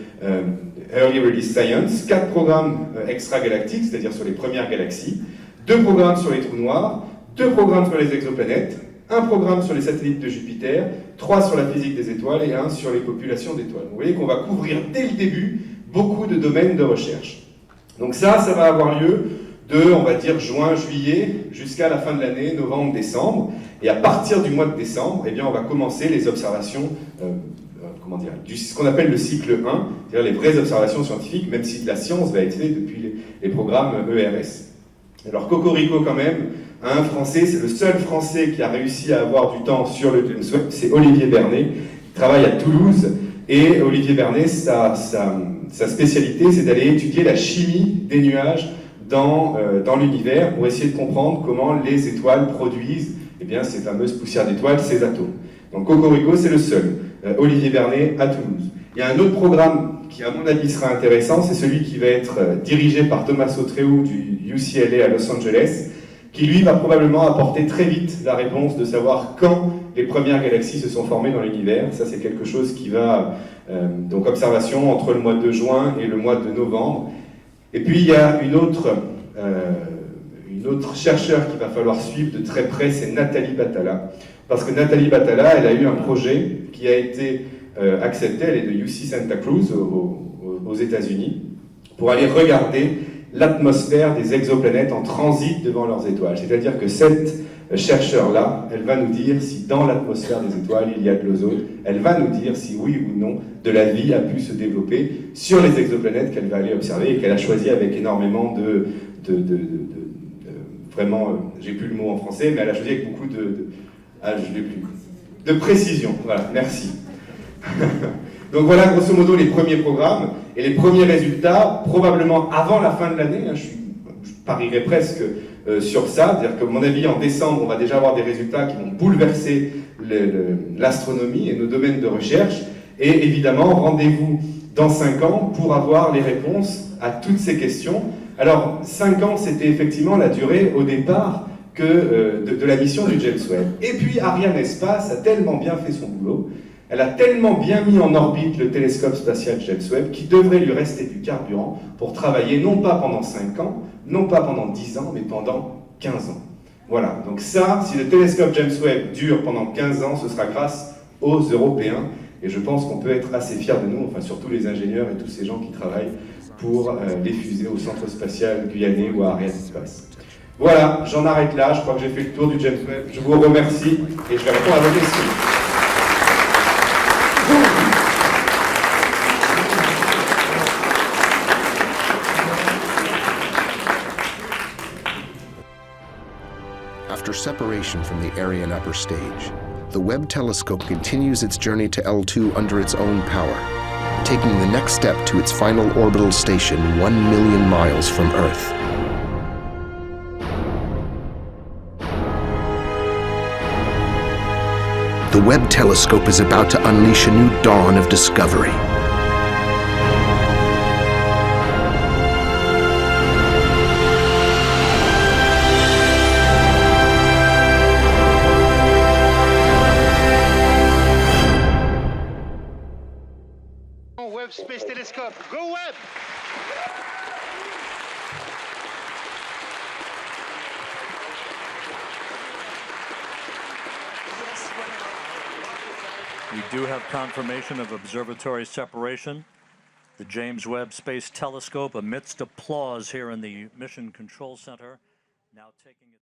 Early Release Science, 4 programmes extragalactiques, c'est-à-dire sur les premières galaxies, 2 programmes sur les trous noirs, 2 programmes sur les exoplanètes, 1 programme sur les satellites de Jupiter, 3 sur la physique des étoiles et 1 sur les populations d'étoiles. Vous voyez qu'on va couvrir dès le début beaucoup de domaines de recherche. Donc ça va avoir lieu de, on va dire, juin, juillet, jusqu'à la fin de l'année, novembre, décembre. Et à partir du mois de décembre, eh bien, on va commencer les observations, ce qu'on appelle le cycle 1, c'est-à-dire les vraies observations scientifiques, même si de la science va être faite depuis les programmes ERS. Alors, cocorico quand même, un Français, c'est le seul Français qui a réussi à avoir du temps sur le James Webb, c'est Olivier Bernet, qui travaille à Toulouse. Et Olivier Bernet, sa spécialité, c'est d'aller étudier la chimie des nuages dans l'univers pour essayer de comprendre comment les étoiles produisent eh bien, ces fameuses poussières d'étoiles, ces atomes. Donc Cocorico, c'est le seul. Olivier Bernet à Toulouse. Il y a un autre programme qui, à mon avis, sera intéressant, c'est celui qui va être dirigé par Tommaso Treu du UCLA à Los Angeles, qui lui va probablement apporter très vite la réponse de savoir quand les premières galaxies se sont formées dans l'univers. Ça, c'est quelque chose qui va... donc observation entre le mois de juin et le mois de novembre. Et puis il y a une autre chercheur qu'il va falloir suivre de très près, c'est Nathalie Batalla. Parce que Nathalie Batalla, elle a eu un projet qui a été accepté, elle est de UC Santa Cruz aux États-Unis, pour aller regarder l'atmosphère des exoplanètes en transit devant leurs étoiles. C'est-à-dire que cette chercheur-là, elle va nous dire si dans l'atmosphère des étoiles il y a de l'ozone, elle va nous dire si oui ou non de la vie a pu se développer sur les exoplanètes qu'elle va aller observer et qu'elle a choisi avec énormément vraiment, j'ai plus le mot en français, mais elle a choisi avec beaucoup de précision. Voilà, merci. Donc voilà grosso modo les premiers programmes et les premiers résultats, probablement avant la fin de l'année, hein, je parierais presque sur ça, c'est-à-dire que à mon avis en décembre on va déjà avoir des résultats qui vont bouleverser l'astronomie et nos domaines de recherche, et évidemment rendez-vous dans 5 ans pour avoir les réponses à toutes ces questions. Alors 5 ans c'était effectivement la durée au départ de la mission du James Webb, et puis Ariane Espace a tellement bien fait son boulot. Elle a tellement bien mis en orbite le télescope spatial James Webb qu'il devrait lui rester du carburant pour travailler non pas pendant 5 ans, non pas pendant 10 ans, mais pendant 15 ans. Voilà, donc ça, si le télescope James Webb dure pendant 15 ans, ce sera grâce aux Européens, et je pense qu'on peut être assez fiers de nous, enfin surtout les ingénieurs et tous ces gens qui travaillent pour les fusées au centre spatial guyanais ou à Ariane Espace. Voilà, j'en arrête là, je crois que j'ai fait le tour du James Webb, je vous remercie et je vais répondre à vos questions. After separation from the Ariane upper stage, the Webb telescope continues its journey to L2 under its own power, taking the next step to its final orbital station 1 million miles from Earth. The Webb telescope is about to unleash a new dawn of discovery. Webb Space Telescope, go Webb! We do have confirmation of observatory separation. The James Webb Space Telescope, amidst applause here in the Mission Control Center, now taking it.